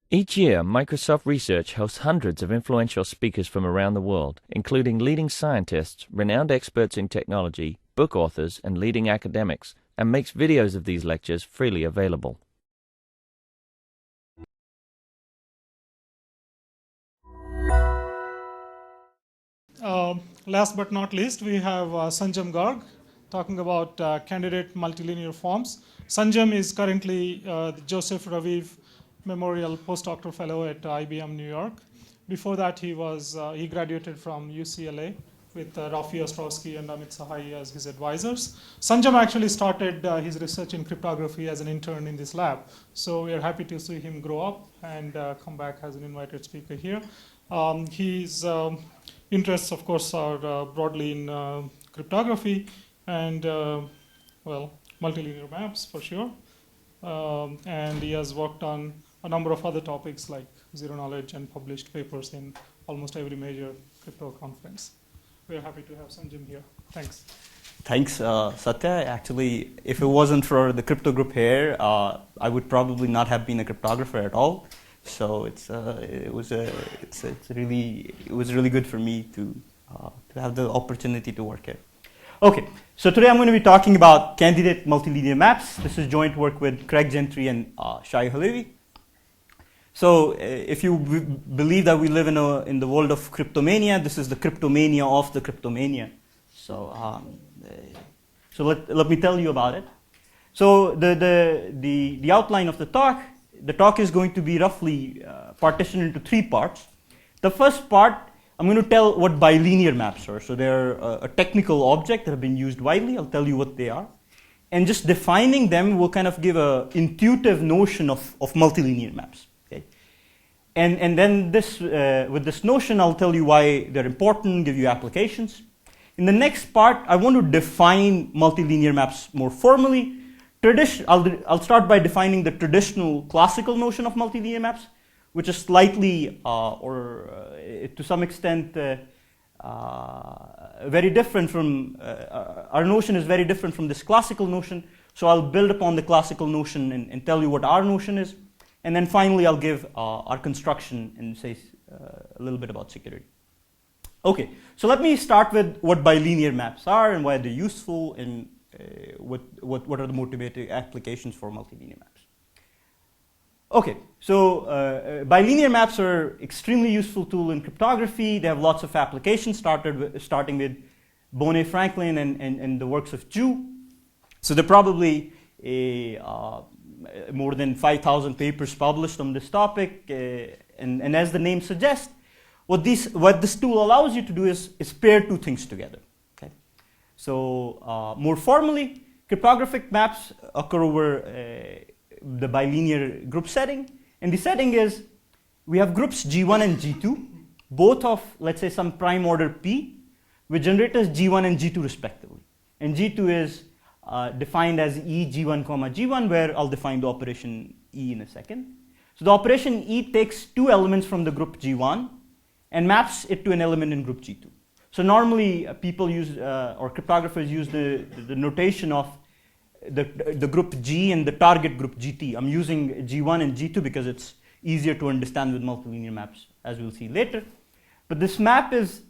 Each year, Microsoft Research hosts hundreds of influential speakers from around the world, including leading scientists, renowned experts in technology, book authors, and leading academics, and makes videos of these lectures freely available. Last but not least, we have Sanjam Garg talking about candidate multilinear forms. Sanjam is currently the Joseph Raviv Memorial Postdoctoral Fellow at IBM New York. Before that, he graduated from UCLA with Rafi Ostrowski and Amit Sahai as his advisors. Sanjam actually started his research in cryptography as an intern in this lab. So we are happy to see him grow up and come back as an invited speaker here. His interests, of course, are broadly in cryptography and, multilinear maps for sure. And he has worked on a number of other topics like zero knowledge and published papers in almost every major crypto conference. We're happy to have Sanjam here. Thanks. Thanks, Satya. Actually, if it wasn't for the crypto group here, I would probably not have been a cryptographer at all. So it was really good for me to have the opportunity to work here. Okay, so today I'm going to be talking about candidate multilinear maps. This is joint work with Craig Gentry and Shai Halevi. So if you believe that we live in the world of cryptomania, this is the cryptomania of the cryptomania. So let me tell you about it. So the outline of the talk is going to be roughly partitioned into three parts. The first part, I'm going to tell what bilinear maps are. So they're a technical object that have been used widely. I'll tell you what they are. And just defining them will kind of give an intuitive notion of multilinear maps. Okay? And then with this notion, I'll tell you why they're important, give you applications. In the next part, I want to define multilinear maps more formally. I'll start by defining the traditional classical notion of multilinear maps, which is slightly, to some extent, very different from, our notion is very different from this classical notion. So I'll build upon the classical notion and tell you what our notion is. And then finally, I'll give our construction and say a little bit about security. Okay, so let me start with what bilinear maps are and why they're useful and what are the motivating applications for multilinear maps. Okay, so bilinear maps are extremely useful tool in cryptography. They have lots of applications, starting with Bonnet Franklin and the works of Zhu. So there are probably more than 5,000 papers published on this topic. And as the name suggests, what this tool allows you to do is pair two things together. So more formally, cryptographic maps occur over the bilinear group setting. And the setting is, we have groups G1 and G2, both of, let's say, some prime order P, with generators G1 and G2 respectively. And G2 is defined as E G1 comma G1, where I'll define the operation E in a second. So the operation E takes two elements from the group G1 and maps it to an element in group G2. So normally people use, or cryptographers use the notation of the group G and the target group GT. I'm using G1 and G2 because it's easier to understand with multilinear maps, as we'll see later. But this map has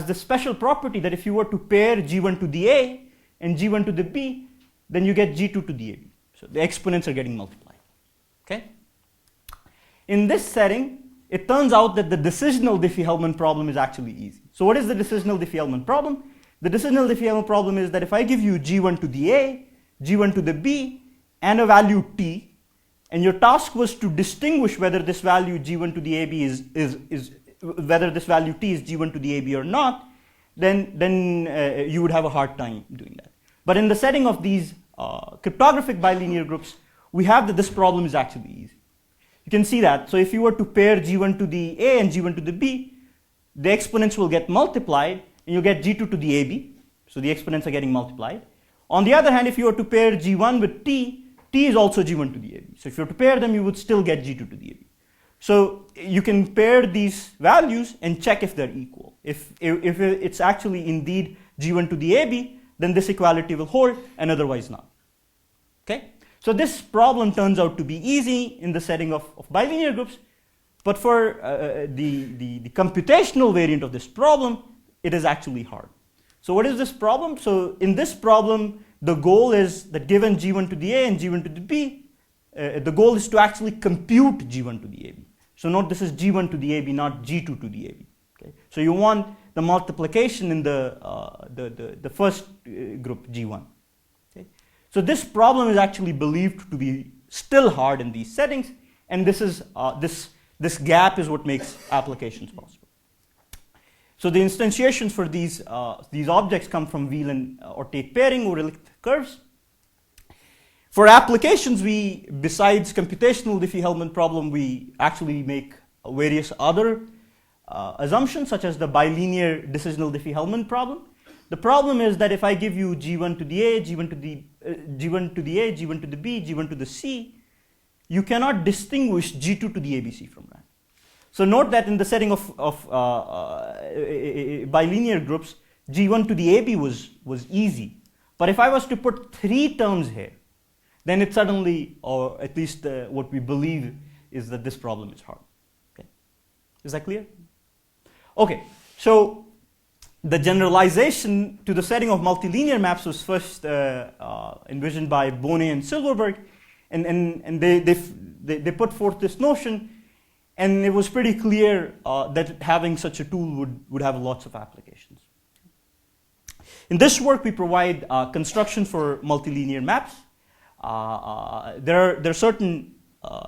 this special property that if you were to pair G1 to the A and G1 to the B, then you get G2 to the AB. So the exponents are getting multiplied. Okay? In this setting, it turns out that the decisional Diffie-Hellman problem is actually easy. So what is the decisional Diffie-Hellman problem? The decisional Diffie-Hellman problem is that if I give you G1 to the A, G1 to the B, and a value T, and your task was to distinguish whether this value G1 to the AB whether this value T is G1 to the AB or not, then you would have a hard time doing that. But in the setting of these cryptographic bilinear groups, we have that this problem is actually easy. You can see that. So if you were to pair G1 to the A and G1 to the B, the exponents will get multiplied, and you get G2 to the AB. So the exponents are getting multiplied. On the other hand, if you were to pair G1 with T, T is also G1 to the AB. So if you were to pair them, you would still get G2 to the AB. So you can pair these values and check if they're equal. If it's actually indeed G1 to the AB, then this equality will hold, and otherwise not. Okay? So this problem turns out to be easy in the setting of bilinear groups, But for the computational variant of this problem, it is actually hard. So what is this problem? So in this problem, the goal is that given G1 to the A and G1 to the B, the goal is to actually compute G1 to the AB. So note this is G1 to the AB, not G2 to the AB. Okay? So you want the multiplication in the first group, G1. Okay? So this problem is actually believed to be still hard in these settings, and this is this gap is what makes applications possible. So the instantiations for these objects come from Wheel or Tate pairing or elliptic curves. For applications, we, besides computational Diffie-Hellman problem, we actually make various other assumptions, such as the bilinear decisional Diffie-Hellman problem. The problem is that if I give you G1 to the A, G1 to the G1 to the A, G1 to the B, G1 to the C, you cannot distinguish G2 to the ABC from that. So note that in the setting of bilinear groups, G1 to the AB was easy. But if I was to put 3 terms here, then it suddenly, or at least what we believe is that this problem is hard. Okay. Is that clear? Okay, so the generalization to the setting of multilinear maps was first envisioned by Bonnet and Silverberg, and they put forth this notion, and it was pretty clear that having such a tool would have lots of applications. In this work, we provide construction for multilinear maps. There are certain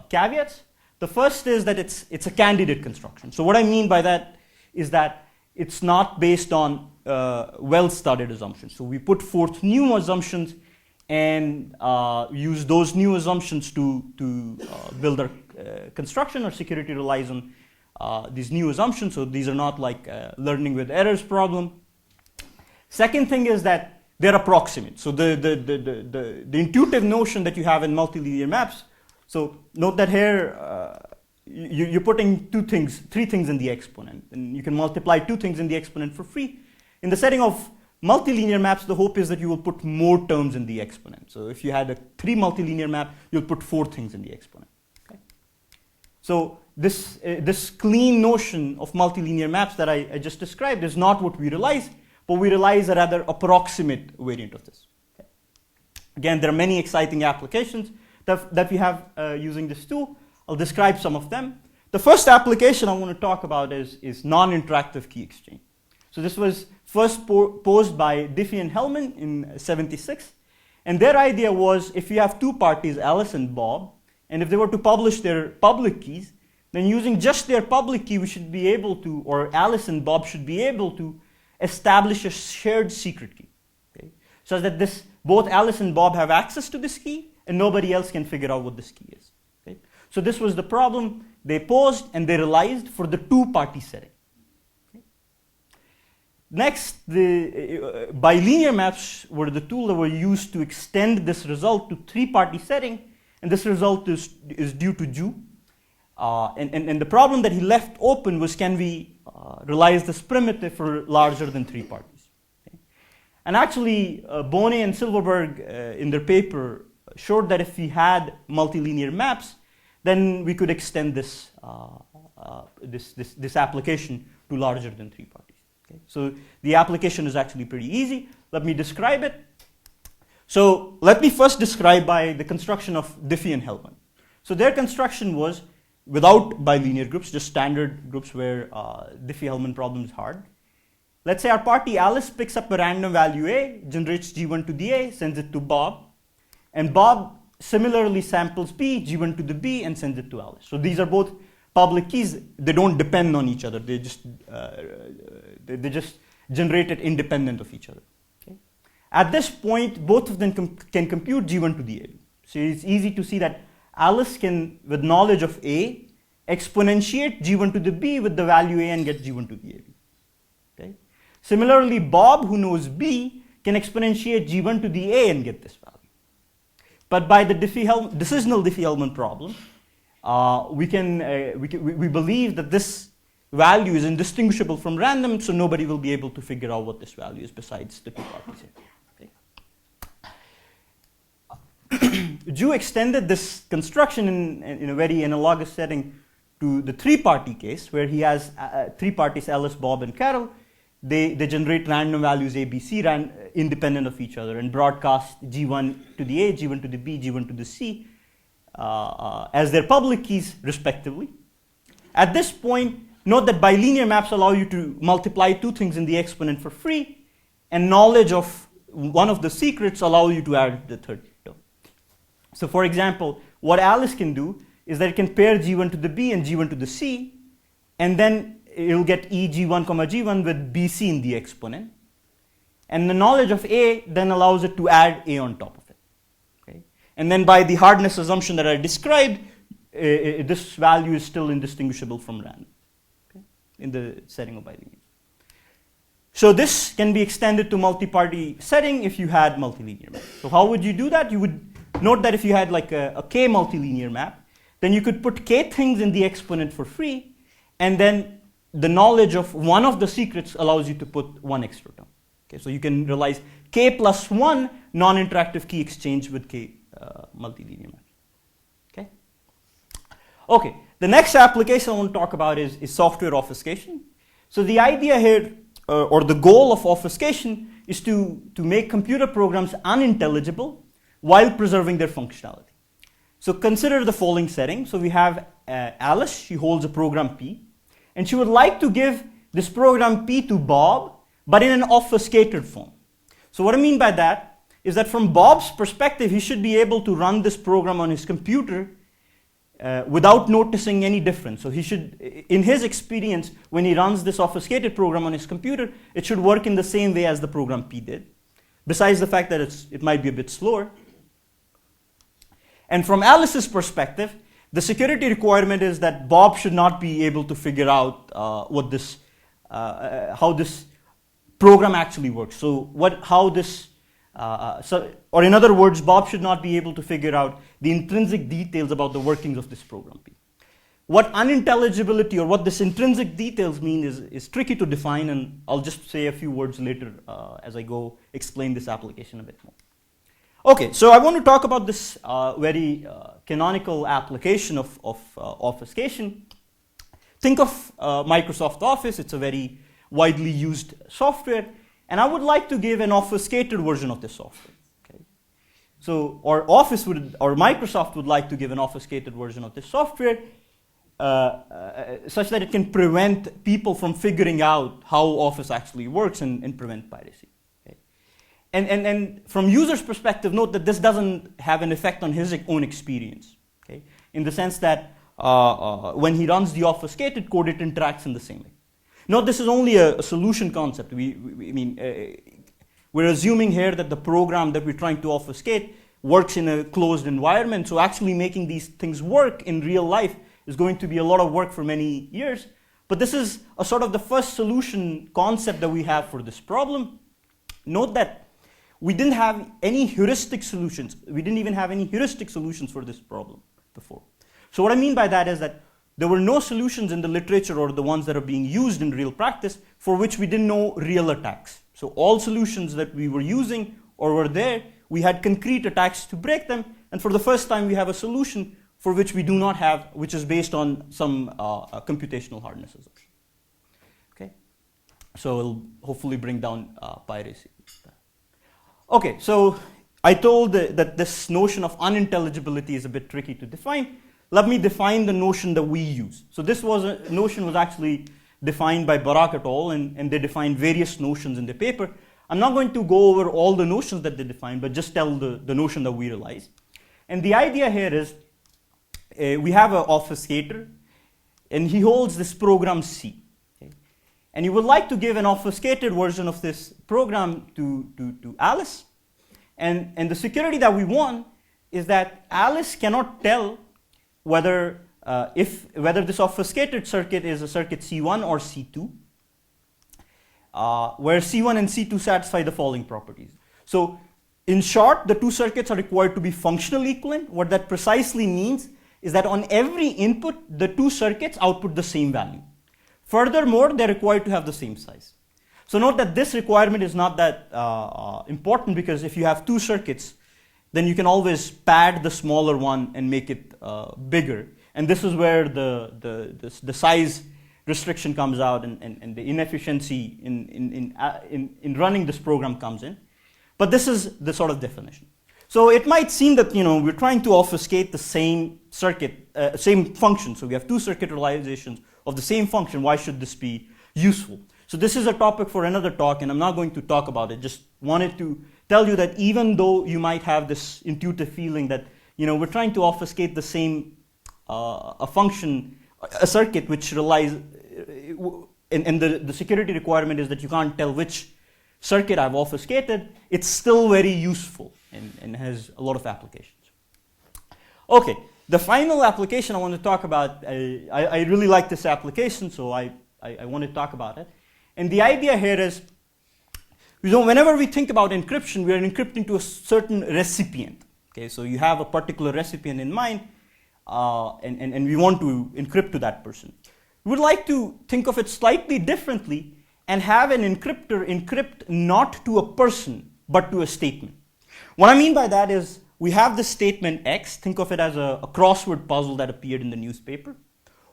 caveats. The first is that it's a candidate construction. So what I mean by that is that it's not based on well-studied assumptions. So we put forth new assumptions and use those new assumptions to build our construction. Our security relies on these new assumptions. So these are not like learning with errors problem. Second thing is that they're approximate. So the intuitive notion that you have in multilinear maps. So note that here you're putting 3 things in the exponent, and you can multiply 2 things in the exponent for free. In the setting of multilinear maps, the hope is that you will put more terms in the exponent. So if you had a 3 multilinear map, you'll put 4 things in the exponent. Okay? So this clean notion of multilinear maps that I just described is not what we realize, but we realize a rather approximate variant of this. Okay? Again, there are many exciting applications that we have using this tool. I'll describe some of them. The first application I want to talk about is non-interactive key exchange. So this was first posed by Diffie and Hellman in '76. And their idea was if you have 2 parties, Alice and Bob, and if they were to publish their public keys, then using just their public key, we should be able to, or Alice and Bob should be able to establish a shared secret key. Okay? So that both Alice and Bob have access to this key, and nobody else can figure out what this key is. Okay? So this was the problem they posed, and they realized for the 2-party setting. Okay? Next, the bilinear maps were the tool that were used to extend this result to 3-party setting, and this result is due to Zhu. And the problem that he left open was, can we realize this primitive for larger than 3 parties? Okay? And actually, Bonnet and Silverberg in their paper showed that if we had multilinear maps, then we could extend this application to larger than 3 parties. Okay? So the application is actually pretty easy. Let me describe it. So let me first describe by the construction of Diffie and Hellman. So their construction was without bilinear groups, just standard groups where Diffie-Hellman problem is hard. Let's say our party Alice picks up a random value A, generates G1 to the A, sends it to Bob, and Bob similarly samples B, G1 to the B, and sends it to Alice. So these are both public keys. They don't depend on each other. They just generate it independent of each other. Okay? At this point, both of them can compute G1 to the A. So it's easy to see that Alice can, with knowledge of A, exponentiate G1 to the B with the value A and get G1 to the AB. Okay? Similarly, Bob, who knows B, can exponentiate G1 to the A and get this value. But by the decisional Diffie-Hellman problem, we believe that this value is indistinguishable from random, so nobody will be able to figure out what this value is besides the 2 parties here. Zhu extended this construction in a very analogous setting to the three-party case, where he has three parties, Alice, Bob, and Carol. They generate random values A, B, C, independent of each other, and broadcast G1 to the A, G1 to the B, G1 to the C as their public keys, respectively. At this point, note that bilinear maps allow you to multiply two things in the exponent for free, and knowledge of one of the secrets allow you to add the third term. So for example, what Alice can do is that it can pair G1 to the B and G1 to the C, and then it'll get E G1, G1 with BC in the exponent. And the knowledge of A then allows it to add A on top of it. Okay? And then by the hardness assumption that I described, this value is still indistinguishable from random, okay, in the setting of bilinear. So this can be extended to multi-party setting if you had multilinear map. So how would you do that? You would note that if you had like a k multilinear map, then you could put k things in the exponent for free, and then the knowledge of one of the secrets allows you to put one extra term. Okay, so you can realize k plus 1 non-interactive key exchange with k multilinear map. Okay? Okay, the next application I want to talk about is software obfuscation. So the idea here, or the goal of obfuscation, is to make computer programs unintelligible while preserving their functionality. So consider the following setting. So we have Alice, she holds a program P, and she would like to give this program P to Bob, but in an obfuscated form. So what I mean by that is that from Bob's perspective, he should be able to run this program on his computer without noticing any difference. So he should, in his experience, when he runs this obfuscated program on his computer, it should work in the same way as the program P did, besides the fact that it might be a bit slower. And from Alice's perspective, the security requirement is that Bob should not be able to figure out how this program actually works. So or in other words, Bob should not be able to figure out the intrinsic details about the workings of this program P. What unintelligibility or what this intrinsic details mean is tricky to define, and I'll just say a few words later as I go explain this application a bit more. Okay, so I want to talk about this very canonical application of obfuscation. Think of Microsoft Office. It's a very widely used software, and I would like to give an obfuscated version of this software. Okay? So, or Microsoft would like to give an obfuscated version of this software such that it can prevent people from figuring out how Office actually works and prevent piracy. And from user's perspective, note that this doesn't have an effect on his own experience, okay? In the sense that when he runs the obfuscated code, it interacts in the same way. Note this is only a solution concept. We're assuming here that the program that we're trying to obfuscate works in a closed environment, so actually making these things work in real life is going to be a lot of work for many years. But this is a sort of the first solution concept that we have for this problem. Note that we didn't have any heuristic solutions. We didn't even have any heuristic solutions for this problem before. So what I mean by that is that there were no solutions in the literature or the ones that are being used in real practice for which we didn't know real attacks. So all solutions that we were using or were there, we had concrete attacks to break them. And for the first time, we have a solution for which we do not have, which is based on some computational hardness assumption. Okay? So it'll hopefully bring down piracy. Okay, so I told that this notion of unintelligibility is a bit tricky to define. Let me define the notion that we use. So this notion was actually defined by Barak et al., and they defined various notions in the paper. I'm not going to go over all the notions that they defined, but just tell the notion that we realize. And the idea here is we have an obfuscator, and he holds this program C. And you would like to give an obfuscated version of this program to Alice. And the security that we want is that Alice cannot tell whether this obfuscated circuit is a circuit C1 or C2, where C1 and C2 satisfy the following properties. So in short, the two circuits are required to be functionally equivalent. What that precisely means is that on every input, the two circuits output the same value. Furthermore, they're required to have the same size. So note that this requirement is not that important, because if you have two circuits, then you can always pad the smaller one and make it bigger. And this is where the size restriction comes out and the inefficiency in running this program comes in. But this is the sort of definition. So it might seem that we're trying to obfuscate the same circuit, same function. So we have two circuit realizations of the same function. Why should this be useful? So this is a topic for another talk, and I'm not going to talk about it. Just wanted to tell you that even though you might have this intuitive feeling that we're trying to obfuscate the same a function, a circuit which relies, and the security requirement is that you can't tell which circuit I've obfuscated, it's still very useful and has a lot of applications. Okay, the final application I want to talk about, I really like this application, so I want to talk about it. And the idea here is, whenever we think about encryption, we are encrypting to a certain recipient. Okay, so you have a particular recipient in mind, and we want to encrypt to that person. We would like to think of it slightly differently and have an encryptor encrypt not to a person, but to a statement. What I mean by that is, we have the statement X, think of it as a crossword puzzle that appeared in the newspaper,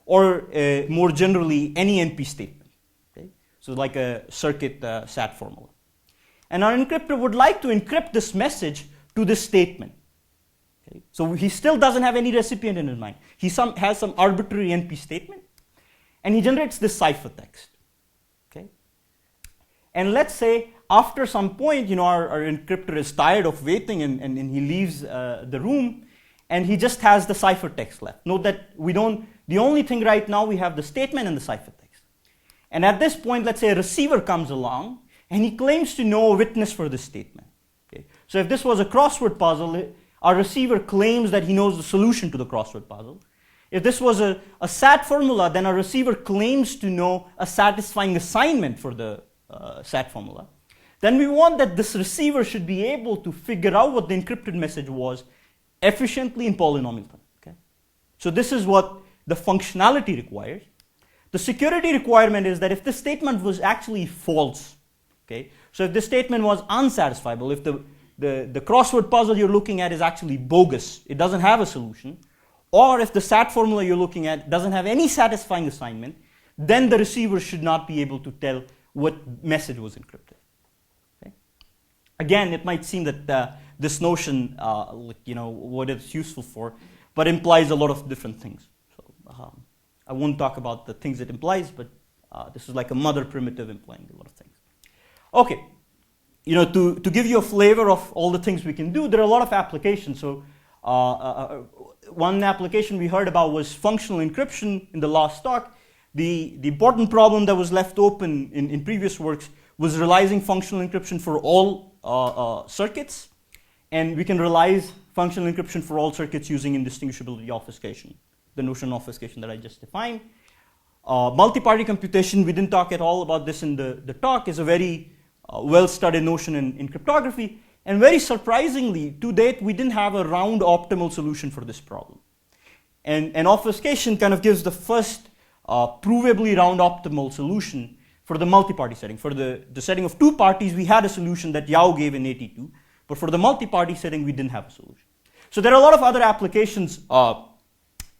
or more generally, any NP statement. Okay? So like a circuit SAT formula. And our encryptor would like to encrypt this message to this statement. Okay? So he still doesn't have any recipient in his mind. He has some arbitrary NP statement, and he generates this ciphertext. Okay? And let's say after some point, our encryptor is tired of waiting and he leaves the room, and he just has the ciphertext left. Note that the only thing right now, we have the statement and the ciphertext. And at this point, let's say a receiver comes along, and he claims to know a witness for this statement. Okay? So if this was a crossword puzzle, our receiver claims that he knows the solution to the crossword puzzle. If this was a SAT formula, then our receiver claims to know a satisfying assignment for the SAT formula. Then we want that this receiver should be able to figure out what the encrypted message was efficiently in polynomial time. Okay? So this is what the functionality requires. The security requirement is that if the statement was actually false, okay? So if the statement was unsatisfiable, if the crossword puzzle you're looking at is actually bogus, it doesn't have a solution, or if the SAT formula you're looking at doesn't have any satisfying assignment, then the receiver should not be able to tell what message was encrypted. Okay? Again, it might seem that this notion, what it's useful for, but implies a lot of different things. So I won't talk about the things it implies, but this is like a mother primitive implying a lot of things. Okay, to give you a flavor of all the things we can do, there are a lot of applications. So one application we heard about was functional encryption in the last talk. The important problem that was left open in previous works was realizing functional encryption for all circuits, and we can realize functional encryption for all circuits using indistinguishability obfuscation, the notion of obfuscation that I just defined. Multi-party computation, we didn't talk at all about this in the talk, is a very well-studied notion in cryptography, and very surprisingly, to date, we didn't have a round optimal solution for this problem. And obfuscation kind of gives the first provably round optimal solution for the multi-party setting. For the setting of two parties, we had a solution that Yao gave in 82, but for the multi-party setting, we didn't have a solution. So there are a lot of other applications. All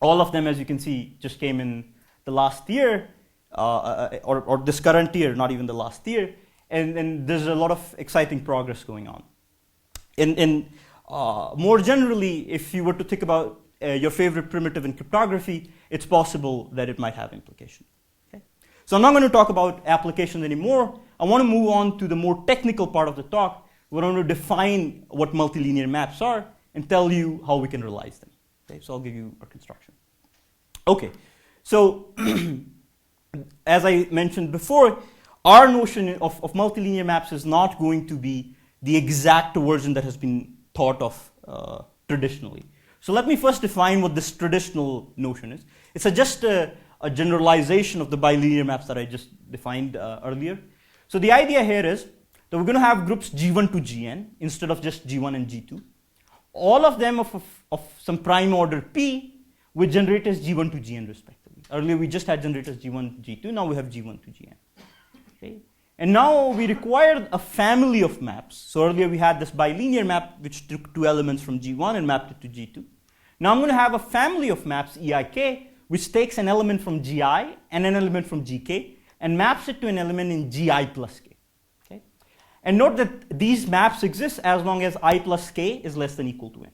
of them, as you can see, just came in the last year, or this current year, not even the last year, and there's a lot of exciting progress going on. And more generally, if you were to think about your favorite primitive in cryptography, it's possible that it might have implications. Okay? So I'm not going to talk about applications anymore. I want to move on to the more technical part of the talk. We're going to define what multilinear maps are and tell you how we can realize them. Okay? So I'll give you a construction. Okay, so as I mentioned before, our notion of multilinear maps is not going to be the exact version that has been thought of traditionally. So let me first define what this traditional notion is. It's just a generalization of the bilinear maps that I just defined earlier. So the idea here is that we're going to have groups G1 to Gn instead of just G1 and G2. All of them of some prime order P with generators G1 to Gn respectively. Earlier we just had generators G1 to G2, now we have G1 to Gn. Okay? And now we require a family of maps. So earlier we had this bilinear map which took two elements from G1 and mapped it to G2. Now I'm going to have a family of maps, EIK, which takes an element from GI and an element from GK and maps it to an element in GI plus K. Okay? And note that these maps exist as long as I plus K is less than or equal to N.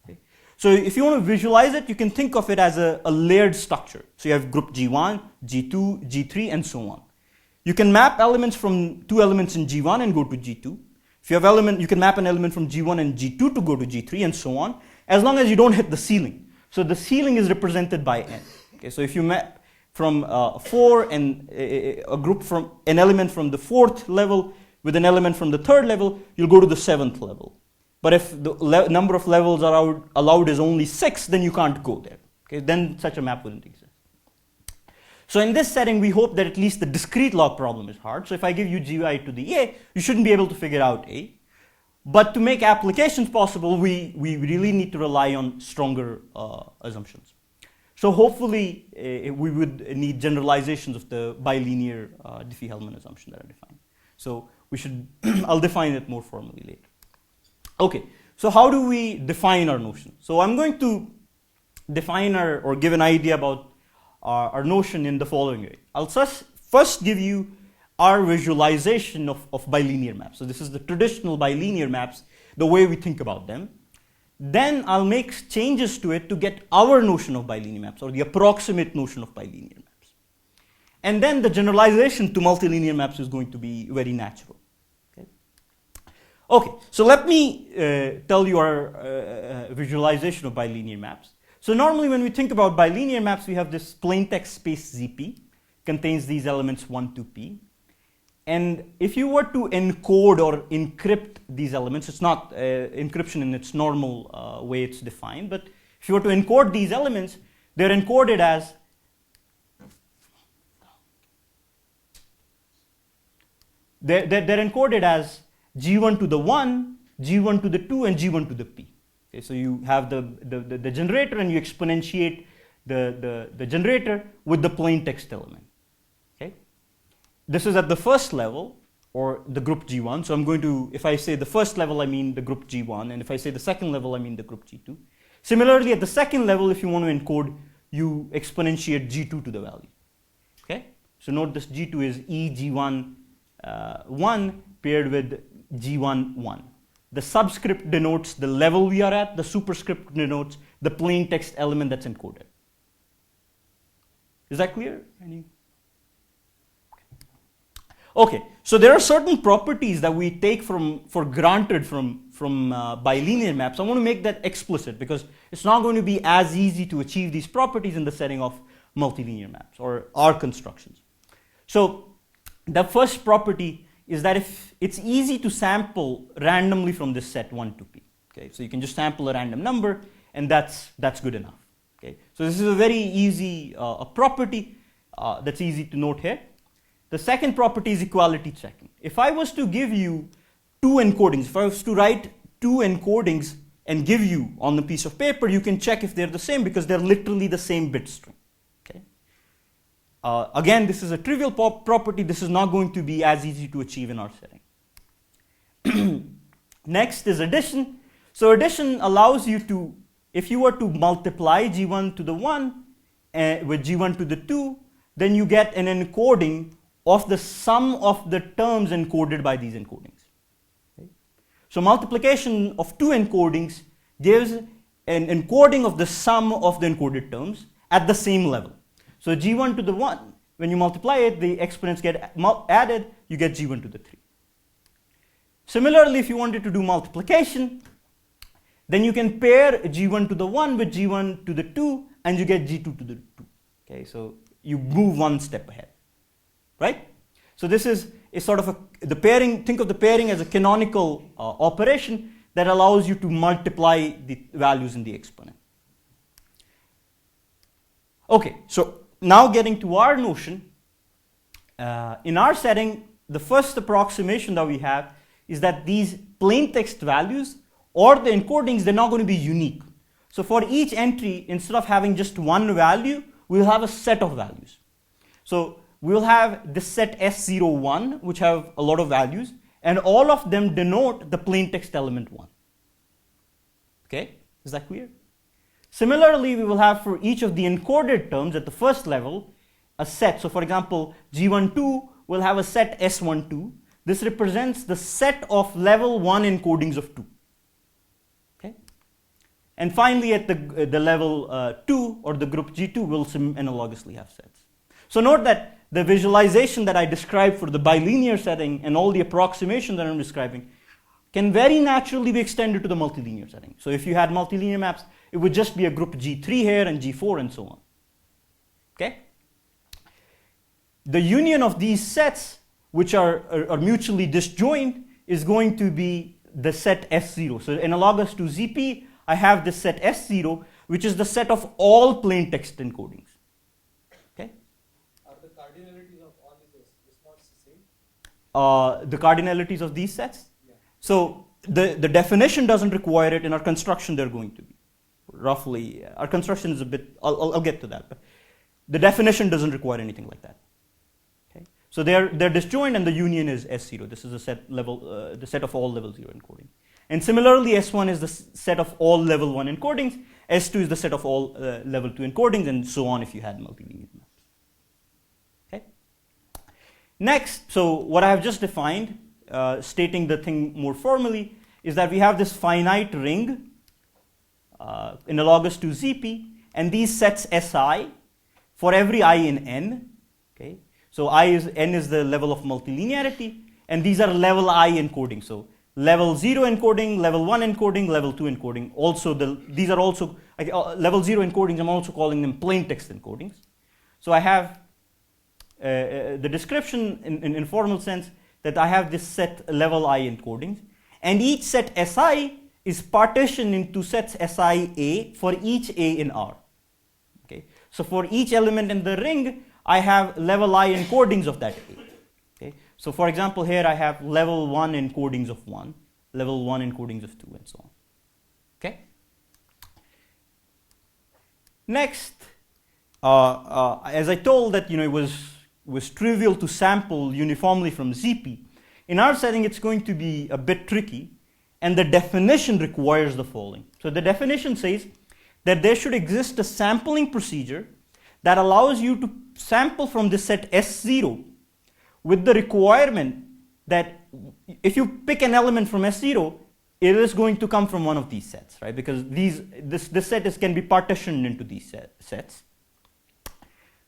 Okay? So if you want to visualize it, you can think of it as a layered structure. So you have group G1, G2, G3, and so on. You can map elements from two elements in G1 and go to G2. If you have element, you can map an element from G1 and G2 to go to G3 and so on, as long as you don't hit the ceiling. So the ceiling is represented by N. Okay, so if you map from 4 and a group from an element from the 4th level with an element from the 3rd level, you'll go to the 7th level. But if the number of levels allowed is only 6, then you can't go there. Okay, then such a map wouldn't exist. So in this setting, we hope that at least the discrete log problem is hard. So if I give you GI to the A, you shouldn't be able to figure out A. But to make applications possible, we really need to rely on stronger assumptions. So hopefully, we would need generalizations of the bilinear Diffie-Hellman assumption that I defined. So we should, I'll define it more formally later. Okay, so how do we define our notion? So I'm going to define or give an idea about our notion in the following way. I'll first give you our visualization of bilinear maps. So this is the traditional bilinear maps, the way we think about them. Then I'll make changes to it to get our notion of bilinear maps, or the approximate notion of bilinear maps. And then the generalization to multilinear maps is going to be very natural. Okay, so let me tell you our visualization of bilinear maps. So normally when we think about bilinear maps, we have this plain text space ZP, contains these elements 1 to P. And if you were to encode or encrypt these elements, it's not encryption in its normal way it's defined, but if you were to encode these elements, they're encoded as G1 to the 1, G1 to the 2, and G1 to the P. Okay, so you have the generator and you exponentiate the generator with the plain text element. Okay? This is at the first level, or the group G1. So I'm going to, if I say the first level, I mean the group G1. And if I say the second level, I mean the group G2. Similarly, at the second level, if you want to encode, you exponentiate G2 to the value. Okay? So note this G2 is E G1 1 paired with G1 1. The subscript denotes the level we are at. The superscript denotes the plain text element that's encoded. Is that clear? Okay, so there are certain properties that we take for granted from bilinear maps. I want to make that explicit because it's not going to be as easy to achieve these properties in the setting of multilinear maps or R constructions. So the first property is that if it's easy to sample randomly from this set 1 to P. Okay, so you can just sample a random number, and that's good enough. Okay, so this is a very easy property that's easy to note here. The second property is equality checking. If I was to give you two encodings, if I was to write two encodings and give you on the piece of paper, you can check if they're the same because they're literally the same bit string. Again, this is a trivial property. This is not going to be as easy to achieve in our setting. Next is addition. So addition allows you to, if you were to multiply G1 to the 1 with G1 to the 2, then you get an encoding of the sum of the terms encoded by these encodings. Okay? So multiplication of two encodings gives an encoding of the sum of the encoded terms at the same level. So G1 to the 1, when you multiply it, the exponents get added, you get G1 to the 3. Similarly, if you wanted to do multiplication, then you can pair G1 to the 1 with G1 to the 2, and you get G2 to the 2. Okay, so you move one step ahead, right? So this is a sort of the pairing, think of the pairing as a canonical operation that allows you to multiply the values in the exponent. Okay, so now getting to our notion, in our setting, the first approximation that we have is that these plain text values or the encodings, they're not going to be unique. So for each entry, instead of having just one value, we'll have a set of values. So we'll have the set S01, which have a lot of values, and all of them denote the plain text element 1. Okay, is that clear? Similarly, we will have for each of the encoded terms at the first level a set. So for example, G12 will have a set S12. This represents the set of level 1 encodings of 2. Okay? And finally, at the level 2 or the group G2 will analogously have sets. So note that the visualization that I described for the bilinear setting and all the approximation that I'm describing can very naturally be extended to the multilinear setting. So if you had multilinear maps, it would just be a group G3 here and G4 and so on. Okay? The union of these sets, which are mutually disjoint, is going to be the set S0. So analogous to ZP, I have this set S0, which is the set of all plain text encodings. Okay? Are the cardinalities of all these responses the same? The cardinalities of these sets? Yeah. So the definition doesn't require it. In our construction, they're going to be. Roughly, our construction is a bit, I'll get to that. But the definition doesn't require anything like that. Okay? So they're disjoint and the union is S0. This is the set level, the set of all level 0 encoding. And similarly, S1 is the set of all level 1 encodings. S2 is the set of all level 2 encodings, and so on if you had multilinear maps. Okay? Next, so what I have just defined, stating the thing more formally, is that we have this finite ring analogous to ZP, and these sets Si for every I in N. Okay? So N is the level of multilinearity, and these are level I encoding. So level 0 encoding, level 1 encoding, level 2 encoding. Also, these are also level 0 encodings. I'm also calling them plain text encodings. So I have the description in informal sense that I have this set level I encodings, and each set Si is partitioned into sets SIA for each A in R. Okay? So for each element in the ring, I have level I encodings of that A. Okay? So for example, here I have level 1 encodings of 1, level 1 encodings of 2, and so on. Okay? Next, as I told that it was trivial to sample uniformly from ZP, in our setting it's going to be a bit tricky. And the definition requires the following. So the definition says that there should exist a sampling procedure that allows you to sample from the set S0 with the requirement that if you pick an element from S0, it is going to come from one of these sets, right? Because this set can be partitioned into these sets.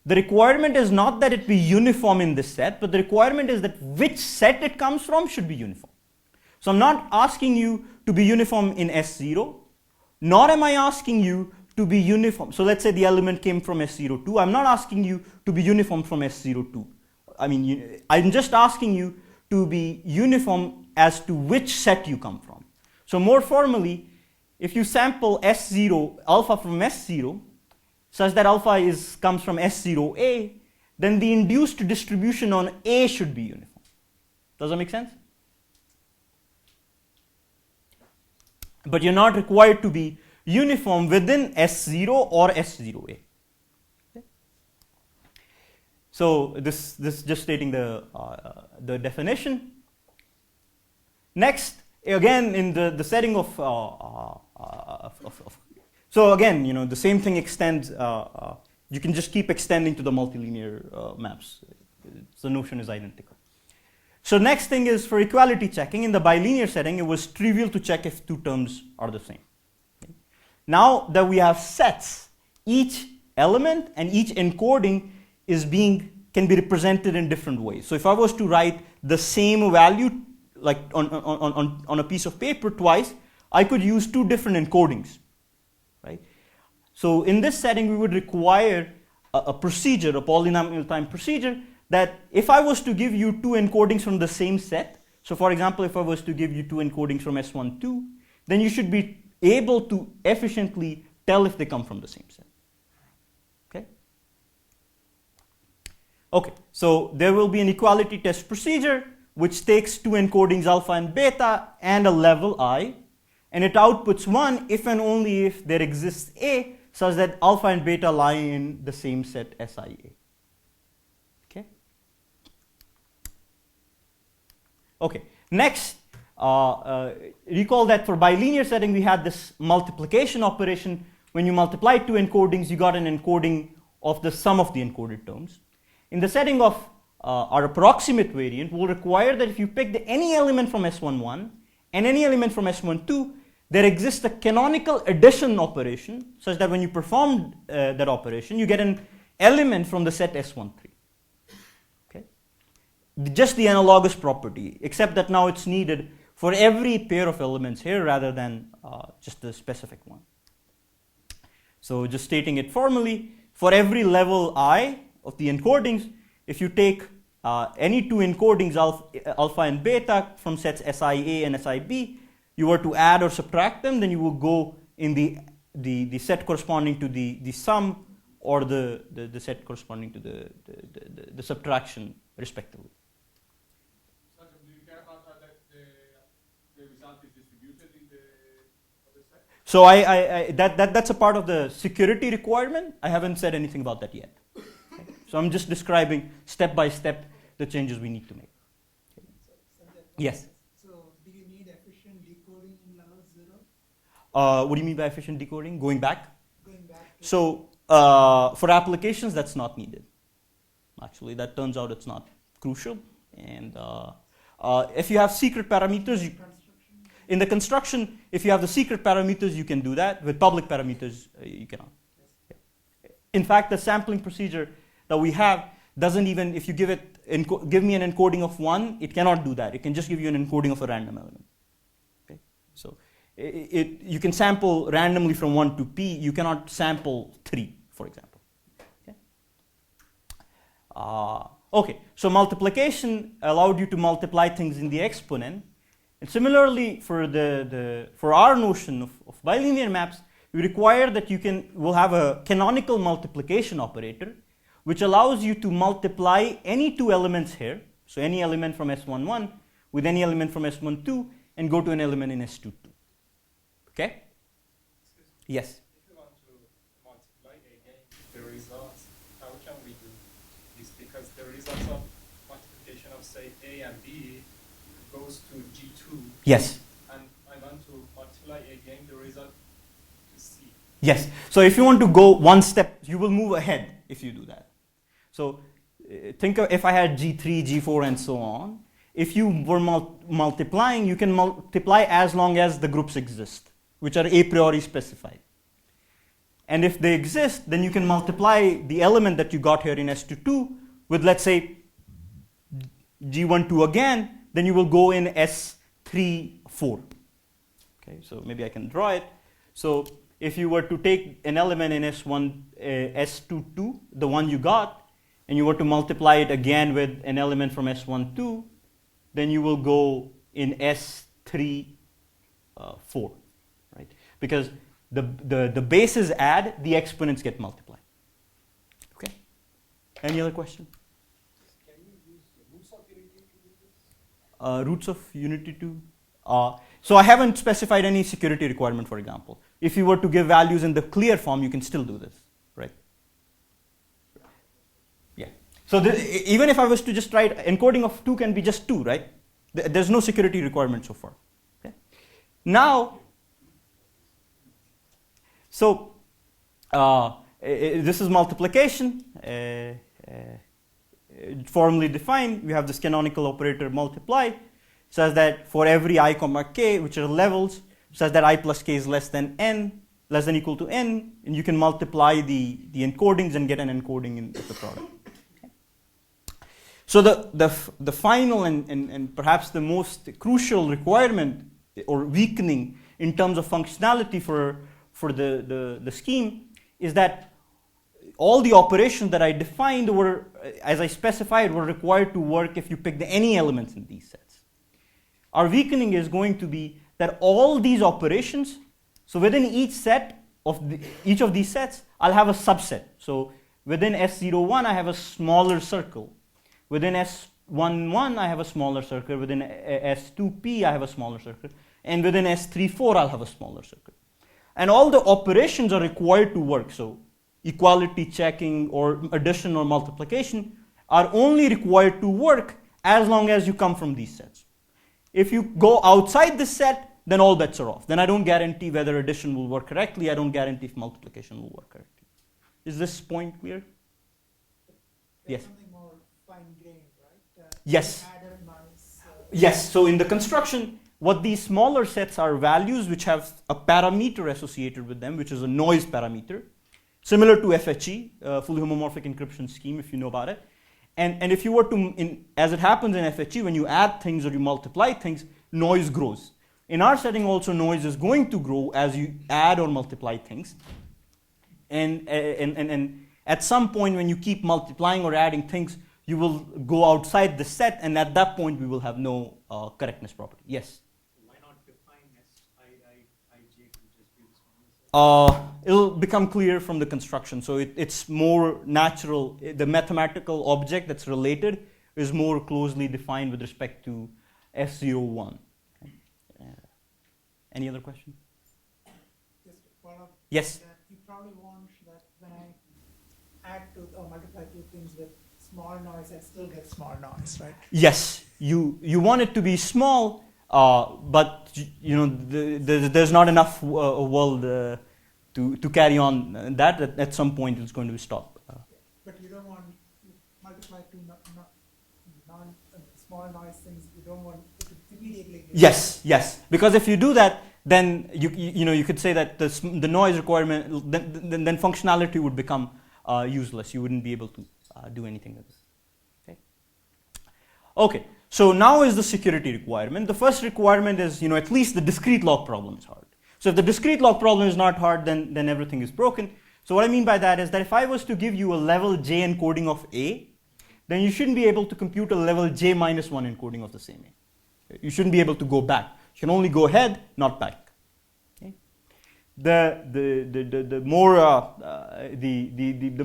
The requirement is not that it be uniform in this set, but the requirement is that which set it comes from should be uniform. So I'm not asking you to be uniform in S0, nor am I asking you to be uniform. So let's say the element came from S02. I'm not asking you to be uniform from S02. I'm just asking you to be uniform as to which set you come from. So more formally, if you sample S0 alpha from S0, such that alpha comes from S0A, then the induced distribution on A should be uniform. Does that make sense? But you're not required to be uniform within S0 or S0A. Okay? So this is just stating the definition. Next, again in the setting of so again the same thing extends. You can just keep extending to the multilinear maps. The notion is identical. So next thing is for equality checking. In the bilinear setting, it was trivial to check if two terms are the same. Okay? Now that we have sets, each element and each encoding can be represented in different ways. So if I was to write the same value like on a piece of paper twice, I could use two different encodings. Right? So in this setting, we would require a procedure, a polynomial time procedure, that if I was to give you two encodings from the same set, so for example, if I was to give you two encodings from S12, then you should be able to efficiently tell if they come from the same set. Okay? Okay, so there will be an equality test procedure which takes two encodings alpha and beta and a level I, and it outputs 1 if and only if there exists A such that alpha and beta lie in the same set SIA. Okay, next, recall that for bilinear setting we had this multiplication operation when you multiply two encodings, you got an encoding of the sum of the encoded terms. In the setting of our approximate variant, will require that if you pick any element from S11 and any element from S12, there exists a canonical addition operation such that when you perform that operation, you get an element from the set S13. Okay? Just the analogous property, except that now it's needed for every pair of elements here rather than just the specific one. So just stating it formally, for every level I of the encodings, if you take any two encodings alpha and beta from sets SIA and SIB, you were to add or subtract them, then you will go in the set corresponding to the sum or the set corresponding to the subtraction respectively. Do you care about that the result is distributed in the other set? So that's a part of the security requirement. I haven't said anything about that yet. Okay. So I'm just describing step by step the changes we need to make. Okay. Yes. So do you need efficient decoding in level 0? What do you mean by efficient decoding? Going back? Going back to So for applications, that's not needed. Actually, that turns out it's not crucial. And if you have secret parameters, in the construction, if you have the secret parameters, you can do that. With public parameters, you cannot. In fact, the sampling procedure that we have doesn't even, if you give me an encoding of 1, it cannot do that. It can just give you an encoding of a random element. Okay? So you can sample randomly from 1 to p. You cannot sample 3, for example. Okay? Okay, so multiplication allowed you to multiply things in the exponent. And similarly, for our notion of bilinear maps, we require that we'll have a canonical multiplication operator, which allows you to multiply any two elements here, so any element from S11 with any element from S12, and go to an element in S22. Okay? Yes? If you want to multiply again the results, how can we do this? Because the results of multiplication of, say, A and B goes to G2. Yes. And I want to multiply again the result to C. Yes. So if you want to go one step, you will move ahead if you do that. So think of if I had G3, G4, and so on. If you were multiplying, you can multiply as long as the groups exist, which are a priori specified. And if they exist, then you can multiply the element that you got here in S22 with, let's say, G12 again, then you will go in S34. Okay, so maybe I can draw it. So if you were to take an element in S22, the one you got, and you were to multiply it again with an element from S12, then you will go in S34, right? Because the bases add, the exponents get multiplied. Okay? Any other question? Can you use the roots of unity to do this? Roots of unity to? So I haven't specified any security requirement, for example. If you were to give values in the clear form, you can still do this, right? Yeah. So even if I was to just write encoding of 2 can be just 2, right? There's no security requirement so far. Okay? Now, so this is multiplication. Formally defined, we have this canonical operator multiply, such that for every I comma k, which are levels, such that I plus k is less than n, less than equal to n, and you can multiply the encodings and get an encoding in the product. Okay. So the final and perhaps the most crucial requirement or weakening in terms of functionality for the scheme is that all the operations that I defined were, as I specified, were required to work if you picked any elements in these sets. Our weakening is going to be that all these operations, so within each set of each of these sets, I'll have a subset. So within S01, I have a smaller circle. Within S11, I have a smaller circle. Within S2P, I have a smaller circle. And within S34, I'll have a smaller circle. And all the operations are required to work. So equality checking or addition or multiplication are only required to work as long as you come from these sets. If you go outside the set, then all bets are off. Then I don't guarantee whether addition will work correctly. I don't guarantee if multiplication will work correctly. Is this point clear? There's Yes. something more fine-grained, right? Yes. Added noise. Yes, so in the construction, what these smaller sets are values which have a parameter associated with them, which is a noise parameter, similar to FHE, fully homomorphic encryption scheme, if you know about it. And if you were to, as it happens in FHE, when you add things or you multiply things, noise grows. In our setting also, noise is going to grow as you add or multiply things. And at some point when you keep multiplying or adding things, you will go outside the set, and at that point we will have no correctness property. Yes? Why not define SIIJ to just be the smallest set? It'll become clear from the construction. So it's more natural. The mathematical object that's related is more closely defined with respect to S01. Any other question? Just to follow up. Yes. That you probably want that when I add to or multiply two things with small noise, I still get small noise, right? Yes. You want it to be small, but there's not enough world to carry on that. At some point, it's going to stop. But you don't want you multiply two small noise things. You don't want it to immediately. Yes. Because if you do that, then you could say that the noise requirement, then functionality would become useless. You wouldn't be able to do anything with it. Okay. So now is the security requirement. The first requirement is at least the discrete log problem is hard. So if the discrete log problem is not hard, then everything is broken. So what I mean by that is that if I was to give you a level j encoding of A, then you shouldn't be able to compute a level j minus 1 encoding of the same A. You shouldn't be able to go back. You can only go ahead, not back. Okay? The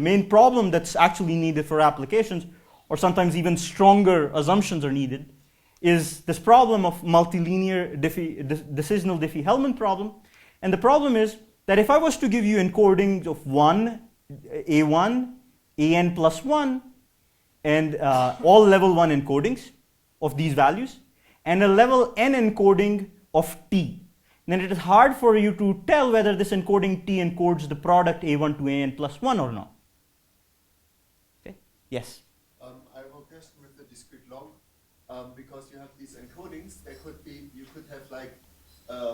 main problem that's actually needed for applications, or sometimes even stronger assumptions are needed, is this problem of multilinear decisional Diffie-Hellman problem. And the problem is that if I was to give you encodings of 1, A1, AN plus 1, and all level 1 encodings of these values, and a level n encoding of T, then it is hard for you to tell whether this encoding T encodes the product A1 to AN plus 1 or not. Okay? Yes? I have a question with the discrete log. Because you have these encodings, you could have like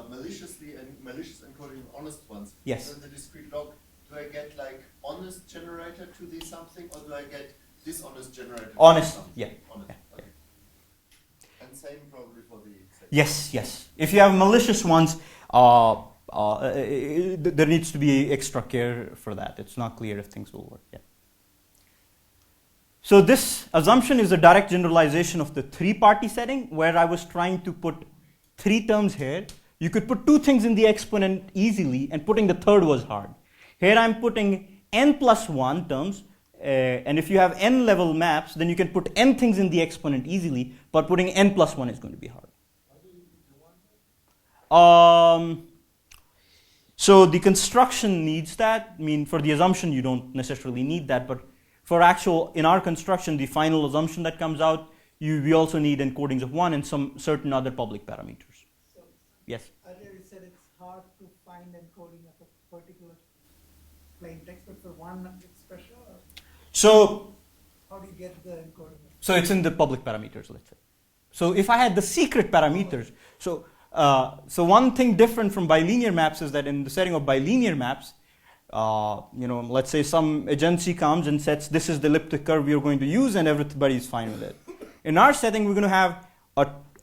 malicious encoding and honest ones. Yes. So in the discrete log, do I get like honest generator to this something, or do I get dishonest generator? Honest, yeah. Honest. Yeah. Okay. And same probably for the. Yes. If you have malicious ones, there needs to be extra care for that. It's not clear if things will work. Yeah. So this assumption is a direct generalization of the three-party setting, where I was trying to put 3 terms here. You could put 2 things in the exponent easily, and putting the third was hard. Here I'm putting n plus 1 terms, and if you have n level maps, then you can put n things in the exponent easily, but putting n plus 1 is going to be hard. So the construction needs that. I mean, for the assumption, you don't necessarily need that, but for in our construction, the final assumption that comes out, we also need encodings of 1 and some certain other public parameters. So Yes? earlier you said it's hard to find encoding of a particular plain text, but for one it's special. Or So how do you get the encoding? So it's in the public parameters, let's say. So if I had the secret parameters, so one thing different from bilinear maps is that in the setting of bilinear maps, let's say some agency comes and sets this is the elliptic curve we are going to use, and everybody is fine with it. In our setting, we're going to have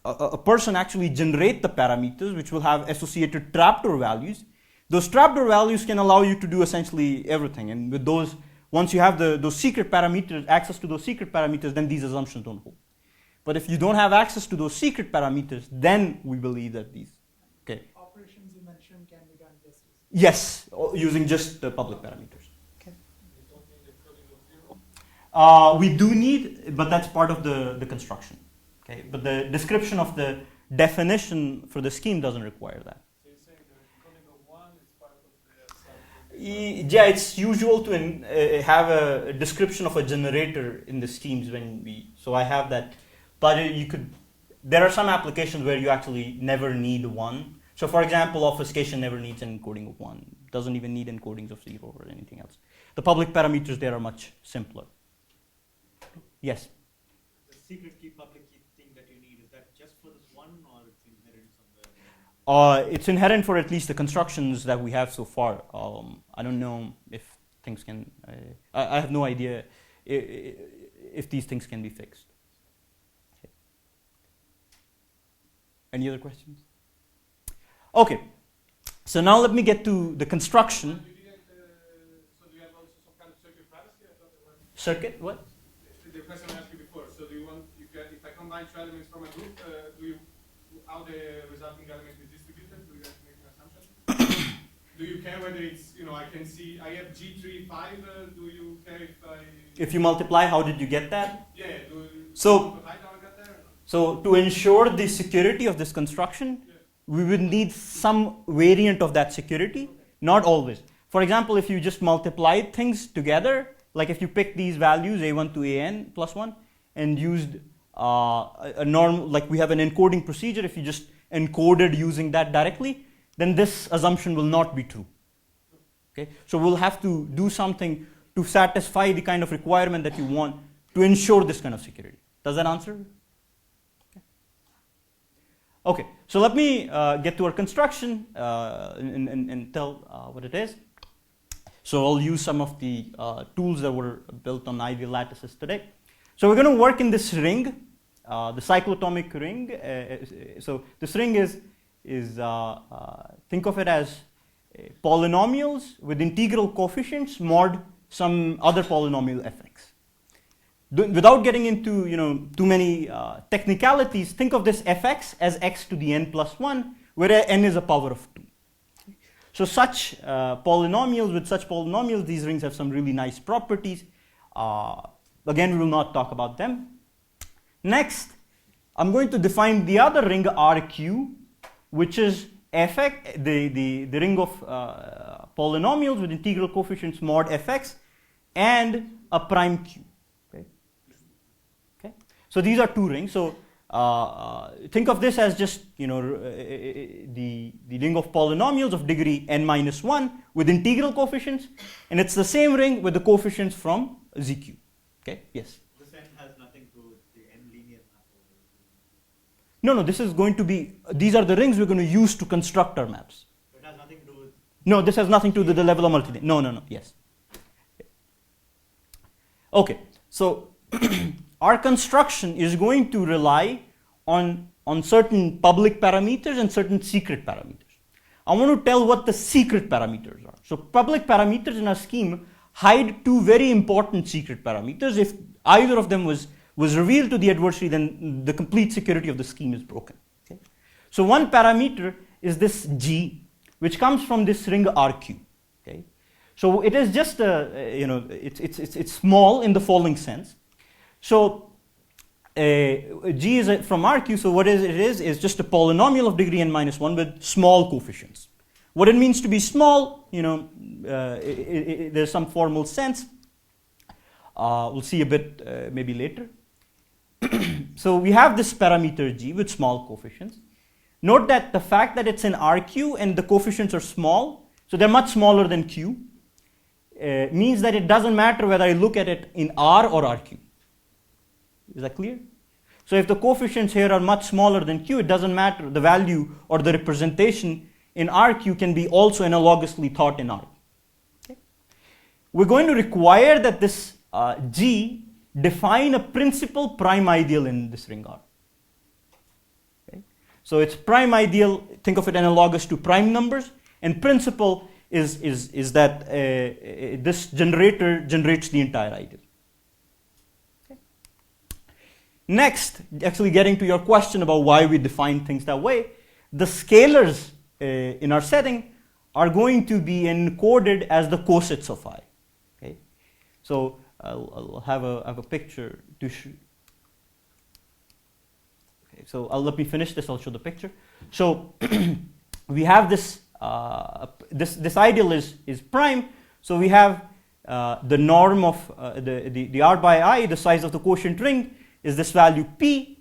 a person actually generate the parameters, which will have associated trapdoor values. Those trapdoor values can allow you to do essentially everything, and with those, once you have those secret parameters, access to those secret parameters, then these assumptions don't hold. But if you don't have access to those secret parameters, then we believe that these. Okay. Operations you mentioned can be done just as. Yes, using just the public parameters. Okay. We do need, but that's part of the construction. Okay, but the description of the definition for the scheme doesn't require that. So you're saying the encoding of 1 is part of the Yeah, it's usual to have a description of a generator in the schemes so I have that, but there are some applications where you actually never need 1. So for example, obfuscation never needs an encoding of 1, doesn't even need encodings of 0 or anything else. The public parameters there are much simpler. Yes? The secret key, public key thing that you need, is that just for this one or it's inherent somewhere? It's inherent for at least the constructions that we have so far. I don't know if things can, I have no idea if these things can be fixed. Okay. Any other questions? Okay, so now let me get to the construction. So do you have also some kind of circuit privacy? I thought there was Circuit, what? the question I asked you before. So do you want, if I combine two elements from a group, how the resulting element is distributed? Do you have to make an assumption? Do you care whether it's, I can see, I have G3, 5, do you care If you multiply, how did you get that? Yeah, So, how I get there? so to ensure the security of this construction, we would need some variant of that security, not always. For example, if you just multiply things together, like if you pick these values, a1 to an plus 1, and used a norm, like we have an encoding procedure, if you just encoded using that directly, then this assumption will not be true. Okay? So we'll have to do something to satisfy the kind of requirement that you want to ensure this kind of security. Does that answer? Okay, so let me get to our construction and tell what it is. So I'll use some of the tools that were built on ideal lattices today. So we're going to work in this ring, the cyclotomic ring. So this ring is think of it as polynomials with integral coefficients mod some other polynomial fx. Without getting into too many technicalities, think of this fx as x to the n plus 1, where n is a power of 2. So such polynomials, with such polynomials, these rings have some really nice properties. Again, we will not talk about them. Next, I'm going to define the other ring RQ, which is fx, the ring of polynomials with integral coefficients mod fx and a prime q. So these are two rings. So think of this as just the ring of polynomials of degree n minus 1 with integral coefficients, and it's the same ring with the coefficients from ZQ. Okay. Yes. This n has nothing to do with the n linear map. No. This is going to be. These are the rings we're going to use to construct our maps. It has nothing to do with. No, this has nothing to do with the level of multilinear. No. Yes. Okay. So. Our construction is going to rely on certain public parameters and certain secret parameters. I want to tell what the secret parameters are. So public parameters in our scheme hide two very important secret parameters. If either of them was revealed to the adversary, then the complete security of the scheme is broken. Okay? So one parameter is this G, which comes from this ring RQ. Okay? So it is just it's small in the following sense. So G is from RQ, so what it is just a polynomial of degree n minus 1 with small coefficients. What it means to be small, there's some formal sense. We'll see a bit maybe later. So we have this parameter G with small coefficients. Note that the fact that it's in RQ and the coefficients are small, so they're much smaller than Q, means that it doesn't matter whether I look at it in R or RQ. Is that clear? So if the coefficients here are much smaller than Q, it doesn't matter. The value or the representation in RQ can be also analogously thought in R. Okay. We're going to require that this G define a principal prime ideal in this ring R. Okay. So it's prime ideal, think of it analogous to prime numbers, and principal is that this generator generates the entire ideal. Next, actually getting to your question about why we define things that way, the scalars in our setting are going to be encoded as the cosets of I. Okay, so I'll have a picture to show. Okay, so let me finish this. I'll show the picture. So we have this this ideal is prime. So we have the norm of the R by I, the size of the quotient ring, is this value P,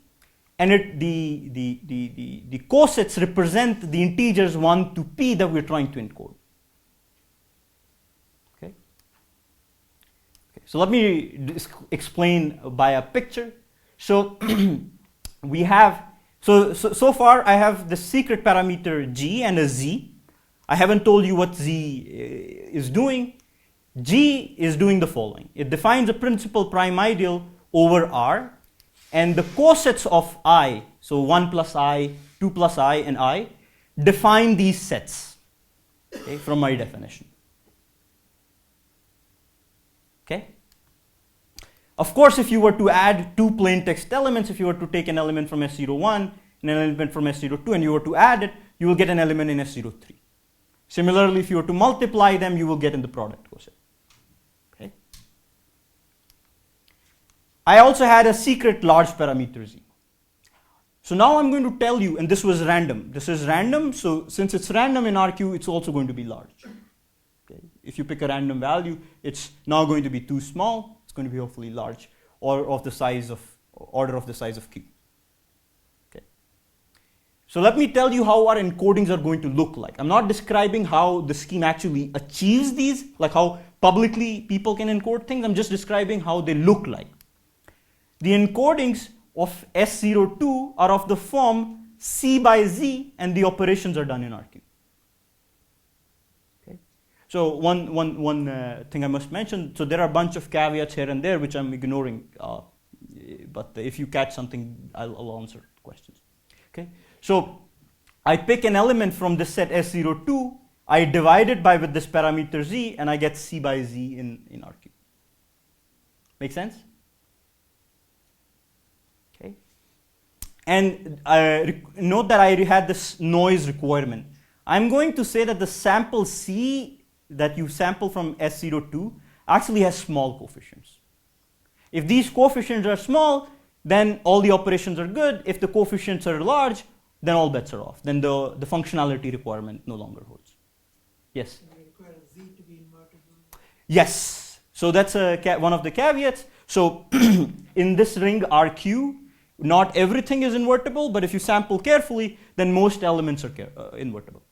and the cosets represent the integers 1 to p that we're trying to encode. Okay. So let me explain by a picture. So we have, so far I have the secret parameter g and a z. I haven't told you what z is doing. G is doing the following. It defines a principal prime ideal over R, and the cosets of I, so 1 plus I, 2 plus I, and I, define these sets, okay, from my definition. Okay? Of course, if you were to add two plain text elements, if you were to take an element from S01 and an element from S02 and you were to add it, you will get an element in S03. Similarly, if you were to multiply them, you will get in the product coset. Okay? I also had a secret large parameter z. So now I'm going to tell you, and this was random. This is random, so since it's random in RQ, it's also going to be large. Okay? If you pick a random value, it's now going to be too small. It's going to be hopefully large, or of the size of order of the size of Q. Okay. So let me tell you how our encodings are going to look like. I'm not describing how the scheme actually achieves these, like how publicly people can encode things. I'm just describing how they look like. The encodings of S02 are of the form C by Z, and the operations are done in RQ. Okay. So one thing I must mention, so there are a bunch of caveats here and there which I'm ignoring, but if you catch something, I'll answer questions. Okay. So I pick an element from this set S02, I divide it by with this parameter Z, and I get C by Z in RQ. Make sense? Okay. And note that I had this noise requirement. I'm going to say that the sample C that you sample from S02 actually has small coefficients. If these coefficients are small, then all the operations are good. If the coefficients are large, then all bets are off. Then the functionality requirement no longer holds. Yes? We require Z to be invertible. Yes. So that's one of the caveats. So in this ring RQ, not everything is invertible, but if you sample carefully, then most elements are invertible.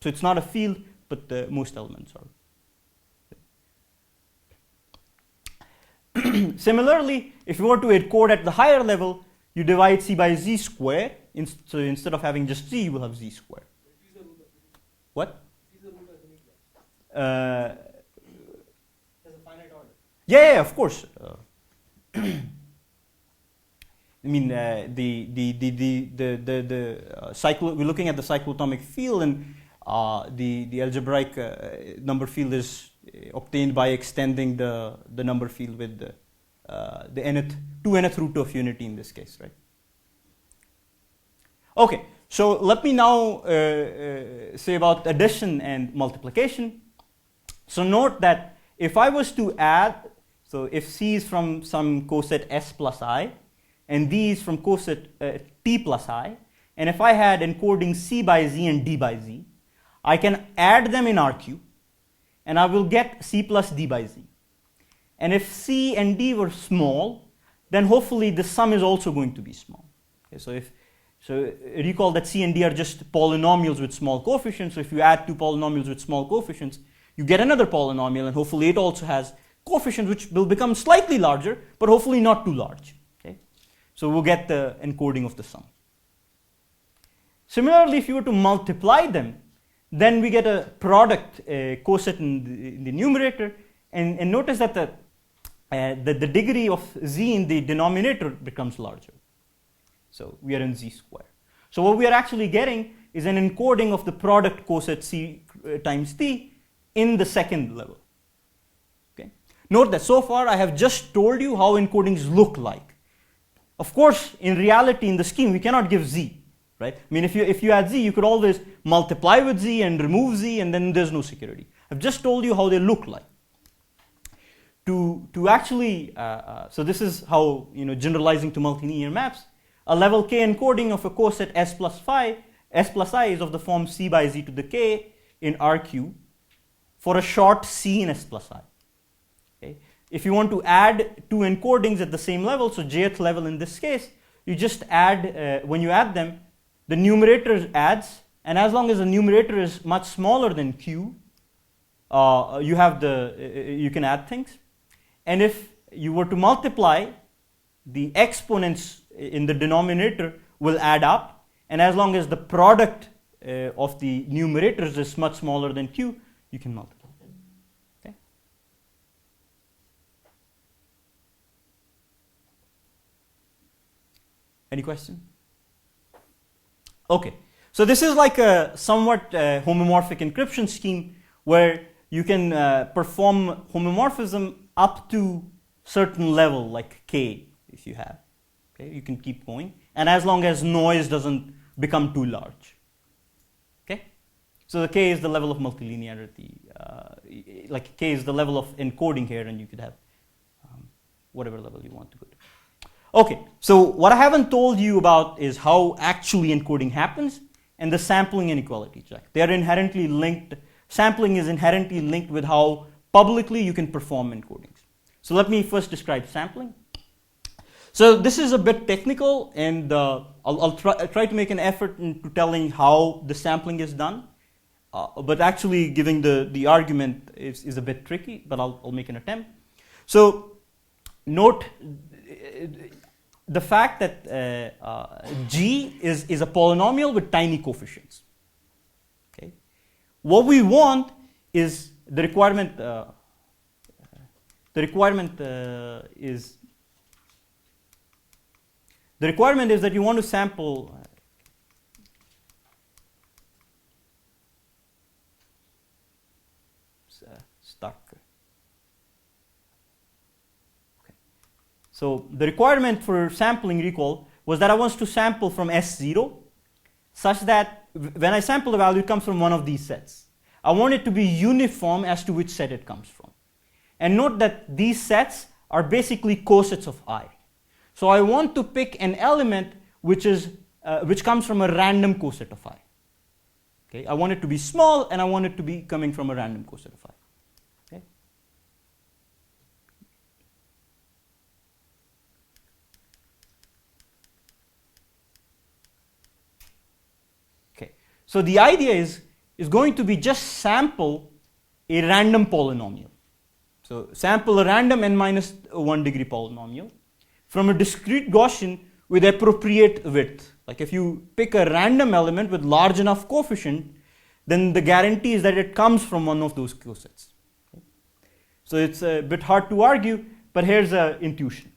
So it's not a field, but most elements are. Similarly, if you were to encode at the higher level, you divide C by Z square. So instead of having just Z, you will have Z square. What? There's a finite order. Yeah, of course. I mean, we're looking at the cyclotomic field, and the algebraic number field is obtained by extending the number field with the nth root of unity in this case, right? Okay, so let me now say about addition and multiplication. So note that if I was to add, so if C is from some coset S plus I, and D is from coset T plus I, and if I had encoding C by Z and D by Z, I can add them in RQ, and I will get C plus D by Z. And if C and D were small, then hopefully the sum is also going to be small. Okay, so recall that C and D are just polynomials with small coefficients. So if you add two polynomials with small coefficients, you get another polynomial, and hopefully it also has coefficients which will become slightly larger, but hopefully not too large. Okay? So we'll get the encoding of the sum. Similarly, if you were to multiply them, then we get a product coset in the numerator, and notice that the degree of Z in the denominator becomes larger. So we are in Z square. So what we are actually getting is an encoding of the product coset C times T in the second level. Okay. Note that so far I have just told you how encodings look like. Of course, in reality, in the scheme, we cannot give Z, right? I mean, if you add Z, you could always multiply with Z and remove Z, and then there's no security. I've just told you how they look like. To actually, so this is how, generalizing to multilinear maps, a level K encoding of a coset S plus I is of the form C by Z to the K in RQ for a short C in S plus I. Okay? If you want to add two encodings at the same level, so jth level in this case, you just add, when you add them, the numerator adds, and as long as the numerator is much smaller than q, you can add things. And if you were to multiply, the exponents in the denominator will add up, and as long as the product of the numerators is much smaller than q, you can multiply. Okay. Any question? Okay. So this is like a somewhat homomorphic encryption scheme where you can perform homomorphism up to certain level, like k, if you have. Okay, you can keep going, and as long as noise doesn't become too large. Okay, so the k is the level of multilinearity. Like k is the level of encoding here, and you could have whatever level you want to go to. Okay, so what I haven't told you about is how actually encoding happens and the sampling inequality check. They are inherently linked. Sampling is inherently linked with how publicly you can perform encodings. So let me first describe sampling. So this is a bit technical, and I'll try to make an effort into telling how the sampling is done. But actually giving the argument is a bit tricky, but I'll make an attempt. So note the fact that G is a polynomial with tiny coefficients. Okay, what we want is the requirement is that you want to sample stuck. Okay. So the requirement for sampling, recall, was that I want to sample from S0 such that when I sample the value, it comes from one of these sets. I want it to be uniform as to which set it comes from. And note that these sets are basically cosets of I. So I want to pick an element which comes from a random coset of I. Okay, I want it to be small, and I want it to be coming from a random coset of I. Okay. Okay. So the idea is going to be just sample a random polynomial. So sample a random n minus 1 degree polynomial from a discrete Gaussian with appropriate width. Like if you pick a random element with large enough coefficient, then the guarantee is that it comes from one of those cosets. Okay. So it's a bit hard to argue, but here's an intuition.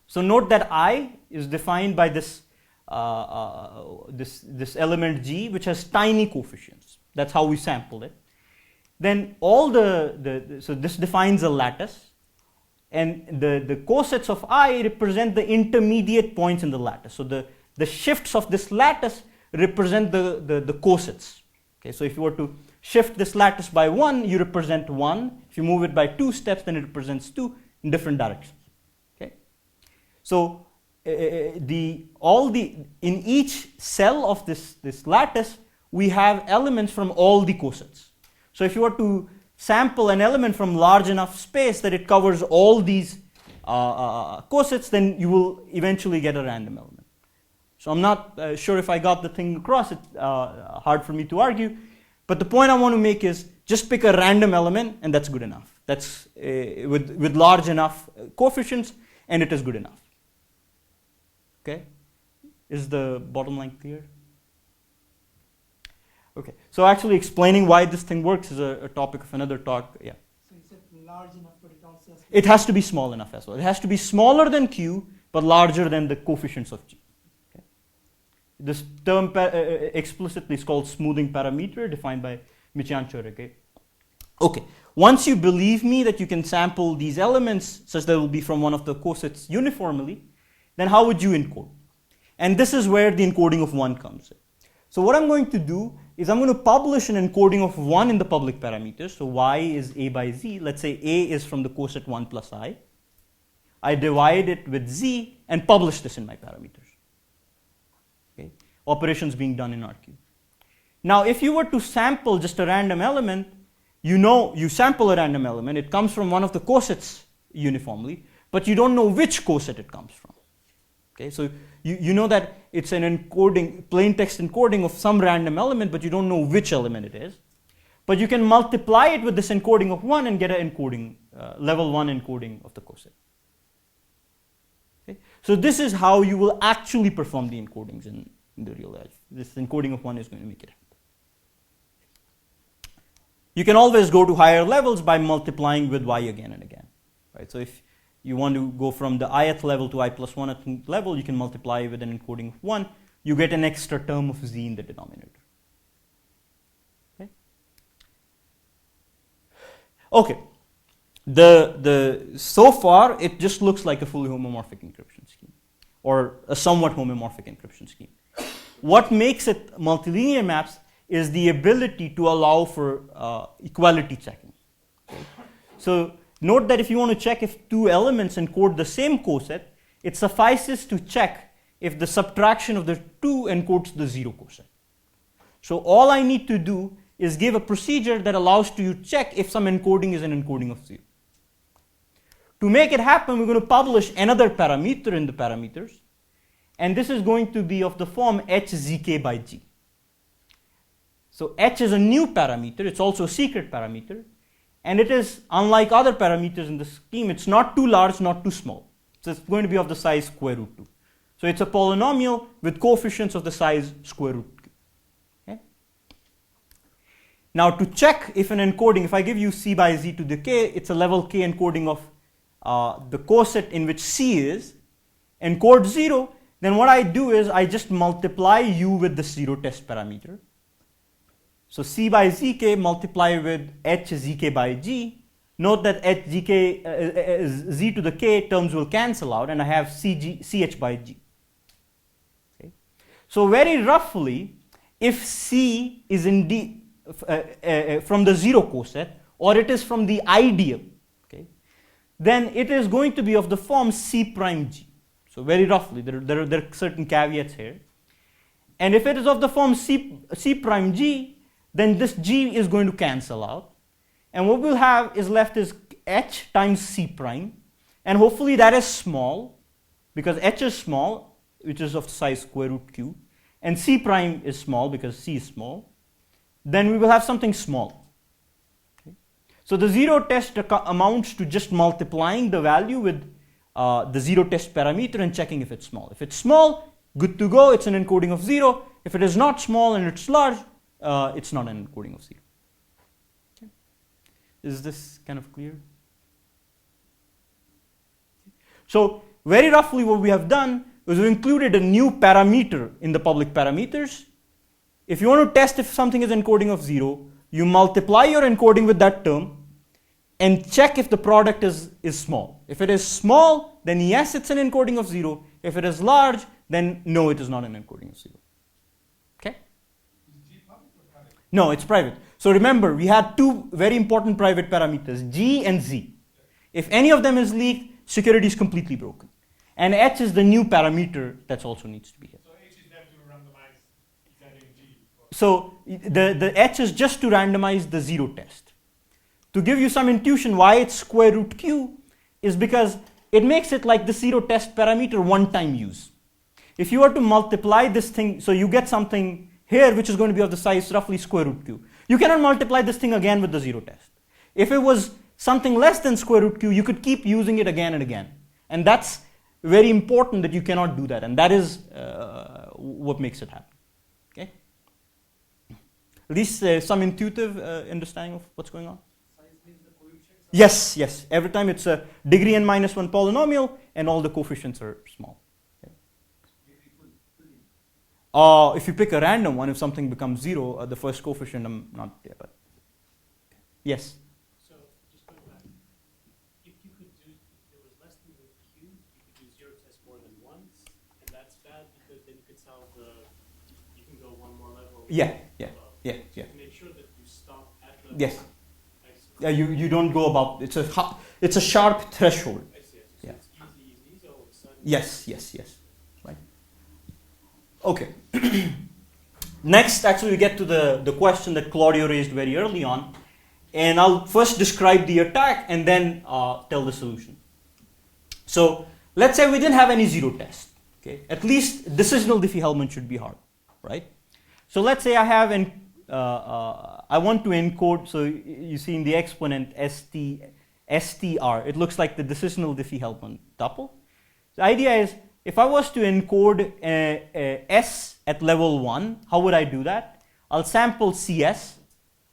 So note that I is defined by this element G, which has tiny coefficients. That's how we sampled it. Then all so this defines a lattice, and the cosets of I represent the intermediate points in the lattice. So the shifts of this lattice represent the cosets. Okay, so if you were to shift this lattice by 1, you represent 1. If you move it by 2 steps, then it represents 2 in different directions. Okay, so in each cell of this lattice, we have elements from all the cosets. So if you were to sample an element from large enough space that it covers all these cosets, then you will eventually get a random element. So I'm not sure if I got the thing across. It's hard for me to argue. But the point I want to make is just pick a random element, and that's good enough. That's with large enough coefficients, and it is good enough. Okay? Is the bottom line clear? Okay, so actually explaining why this thing works is a topic of another talk. Yeah. So you said large enough, but it also has to It has to be small enough as well. It has to be smaller than Q, but larger than the coefficients of G. Okay. This term explicitly is called smoothing parameter, defined by Michan-Chore. Okay. Once you believe me that you can sample these elements such that it will be from one of the cosets uniformly, then how would you encode? And this is where the encoding of 1 comes in. So what I'm going to do is I'm going to publish an encoding of 1 in the public parameters. So y is a by z. Let's say a is from the coset 1 plus I. I divide it with z and publish this in my parameters. Okay. Operations being done in RQ. Now if you were to sample just a random element, you sample a random element, it comes from one of the cosets uniformly, but you don't know which coset it comes from. Okay, so you know that it's an encoding, plain text encoding of some random element, but you don't know which element it is. But you can multiply it with this encoding of 1 and get an encoding, level 1 encoding of the coset. Okay? So this is how you will actually perform the encodings in the real life. This encoding of 1 is going to make it happen. You can always go to higher levels by multiplying with y again and again. Right? So if you want to go from the ith level to I plus 1th level, you can multiply with an encoding of 1. You get an extra term of z in the denominator. Okay. So far, it just looks like a fully homomorphic encryption scheme, or a somewhat homomorphic encryption scheme. What makes it multilinear maps is the ability to allow for equality checking. Okay? So note that if you want to check if two elements encode the same coset, it suffices to check if the subtraction of the two encodes the 0 coset. So all I need to do is give a procedure that allows you to check if some encoding is an encoding of 0. To make it happen, we're going to publish another parameter in the parameters, and this is going to be of the form hzk by g. So h is a new parameter, it's also a secret parameter, and it is, unlike other parameters in the scheme, it's not too large, not too small. So it's going to be of the size square root 2. So it's a polynomial with coefficients of the size square root 2. Okay? Now to check if an encoding, if I give you c by z to the k, it's a level k encoding of the coset in which c is, encode 0, then what I do is I just multiply u with the 0 test parameter. So c by zk multiply with h zk by g. Note that h zk, z to the k terms will cancel out, and I have ch by g. Okay. So very roughly, if c is indeed from the 0 coset, or it is from the ideal, okay, then it is going to be of the form c prime g. So very roughly, there are certain caveats here. And if it is of the form c prime g, then this g is going to cancel out. And what we'll have is left is h times c prime. And hopefully that is small, because h is small, which is of the size square root q. And c prime is small, because c is small. Then we will have something small. Okay. So the 0 test amounts to just multiplying the value with the 0 test parameter and checking if it's small. If it's small, good to go, it's an encoding of 0. If it is not small and it's large, it's not an encoding of 0. Okay. Is this kind of clear? So very roughly what we have done is we included a new parameter in the public parameters. If you want to test if something is encoding of 0, you multiply your encoding with that term and check if the product is small. If it is small, then yes, it's an encoding of 0. If it is large, then no, it is not an encoding of 0. Okay? No, it's private. So remember, we had two very important private parameters, g and z. If any of them is leaked, security is completely broken. And h is the new parameter that also needs to be here. So h is there to randomize z and g? So the h is just to randomize the 0 test. To give you some intuition why it's square root q is because it makes it like the 0 test parameter one-time use. If you were to multiply this thing, so you get something here which is going to be of the size roughly square root q. You cannot multiply this thing again with the 0 test. If it was something less than square root q, you could keep using it again and again. And that's very important that you cannot do that. And that is what makes it happen. Okay? At least some intuitive understanding of what's going on. Yes, yes. Every time it's a degree n minus 1 polynomial and all the coefficients are small. Okay. If you pick a random one, if something becomes 0, the first coefficient, I'm not there. But yes? So just going back, if you could do, if there was less than root q, you could do 0 test more than once, and that's bad because then you could solve you can go one more level. Yeah. To make sure that you stop at level. Yes. You don't go above. It's a sharp threshold. I see. So Yeah. it's easy, so all of a sudden. Yes. Right. Okay. Next, actually, we get to the question that Claudio raised very early on, and I'll first describe the attack and then tell the solution. So let's say we didn't have any 0 test. Okay, at least decisional Diffie-Hellman should be hard, right? So let's say I have I want to encode. So you see in the exponent str, it looks like the decisional Diffie-Hellman tuple. The idea is if I was to encode S at level 1, how would I do that? I'll sample CS.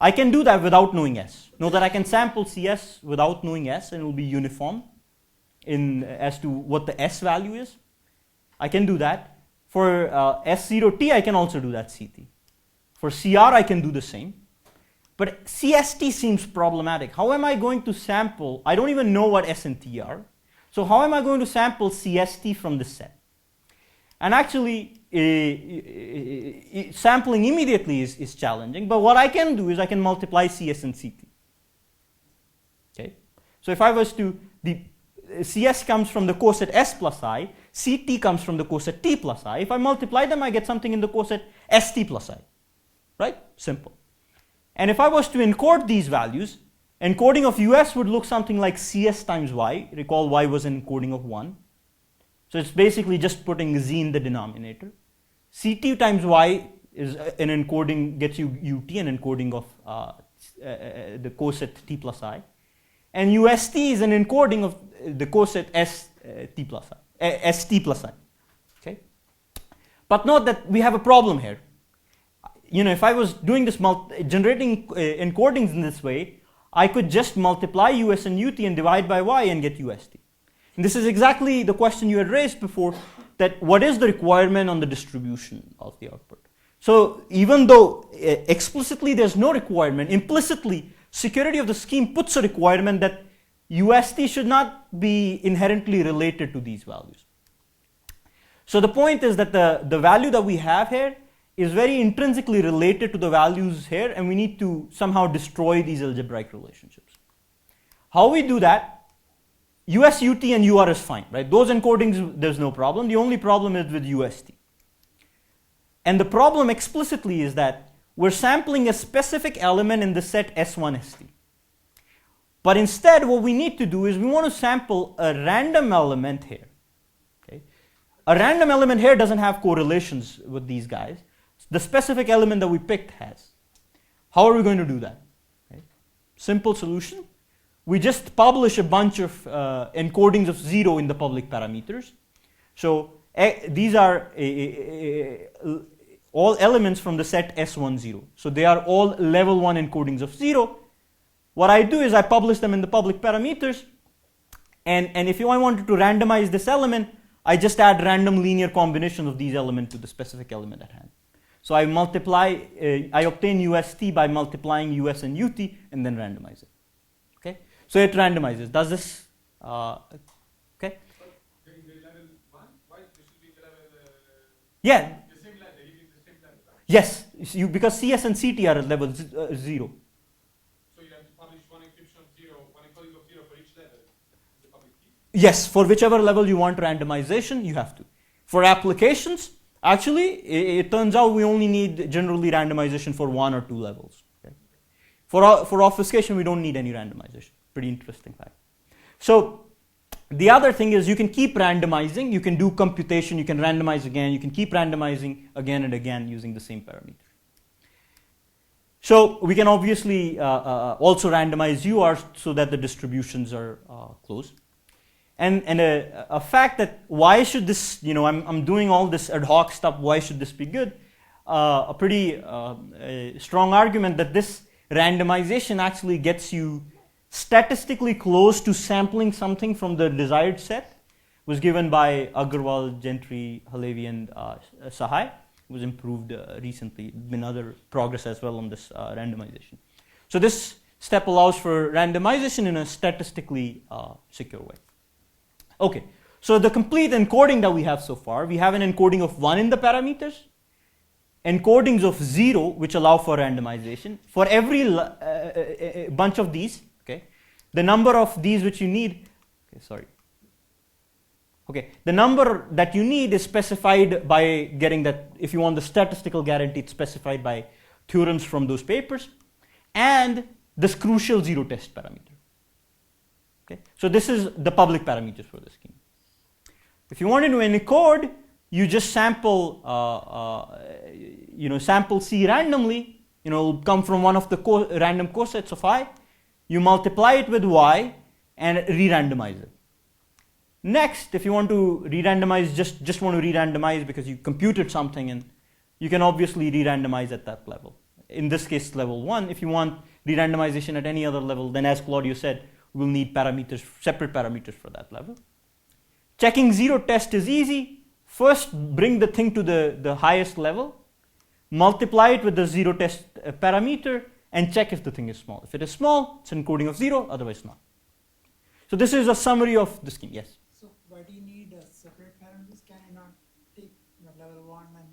I can do that without knowing S. Know that I can sample CS without knowing S, and it will be uniform as to what the S value is. I can do that. For S0T, I can also do that CT. For CR, I can do the same. But CST seems problematic. How am I going to sample? I don't even know what S and T are. So how am I going to sample CST from this set? And actually, sampling immediately is challenging. But what I can do is I can multiply CS and CT. Okay. So if I was to, the CS comes from the coset S plus I, CT comes from the coset T plus I. If I multiply them, I get something in the coset ST plus I. Right? Simple. And if I was to encode these values, encoding of US would look something like CS times Y. Recall Y was an encoding of 1. So it's basically just putting Z in the denominator. CT times Y is an encoding, gets you UT, an encoding of the coset T plus I. And UST is an encoding of the coset ST plus I. Okay? But note that we have a problem here. You know, if I was doing this generating encodings in this way, I could just multiply US and UT and divide by Y and get UST. And this is exactly the question you had raised before, that what is the requirement on the distribution of the output? So even though explicitly there's no requirement, implicitly security of the scheme puts a requirement that UST should not be inherently related to these values. So the point is that the value that we have here is very intrinsically related to the values here, and we need to somehow destroy these algebraic relationships. How we do that? US, UT, and UR is fine, right? Those encodings, there's no problem. The only problem is with UST. And the problem explicitly is that we're sampling a specific element in the set S1ST. But instead, what we need to do is we want to sample a random element here. Okay? A random element here doesn't have correlations with these guys. The specific element that we picked has. How are we going to do that? Okay. Simple solution. We just publish a bunch of encodings of 0 in the public parameters. So these are all elements from the set S10. So they are all level 1 encodings of 0. What I do is I publish them in the public parameters. And if I wanted to randomize this element, I just add random linear combinations of these elements to the specific element at hand. So I obtain UST by multiplying US and UT and then randomize it. Okay? So it randomizes. Does this, okay? In the level 1, why this should be the level, yeah. the same level, it is the same level, right? Yes, because CS and CT are at level 0. So you have to publish one encryption of 0, one encoding of 0 for each level, the public key? Yes, for whichever level you want randomization, you have to. For applications, actually, it turns out we only need generally randomization for 1 or 2 levels. Okay? For obfuscation, we don't need any randomization. Pretty interesting fact. So the other thing is you can keep randomizing. You can do computation. You can randomize again. You can keep randomizing again and again using the same parameter. So we can obviously also randomize UR so that the distributions are close. And a fact that why should this, you know, I'm doing all this ad hoc stuff, why should this be good? A pretty strong argument that this randomization actually gets you statistically close to sampling something from the desired set was given by Agarwal, Gentry, Halevi, and Shai. It was improved recently. Been other progress as well on this randomization. So this step allows for randomization in a statistically secure way. Okay, so the complete encoding that we have so far, we have an encoding of 1 in the parameters, encodings of 0 which allow for randomization. For every bunch of these, okay, the number of these which you need, the number that you need is specified by getting that, if you want the statistical guarantee, it's specified by theorems from those papers, and this crucial 0 test parameter. Okay, so this is the public parameters for the scheme. If you wanted to encode you just sample, sample C randomly. It'll come from one of the random cosets of I. You multiply it with Y and re-randomize it. Next, if you want to re-randomize, just want to re-randomize because you computed something, and you can obviously re-randomize at that level. In this case, level 1. If you want re-randomization at any other level, then as Claudio said, we'll need parameters, separate parameters for that level. Checking zero test is easy. First, bring the thing to the highest level, multiply it with the zero test parameter, and check if the thing is small. If it is small, it's an encoding of 0, otherwise not. So this is a summary of the scheme, yes? So why do you need separate parameters? Can you not take level 1 and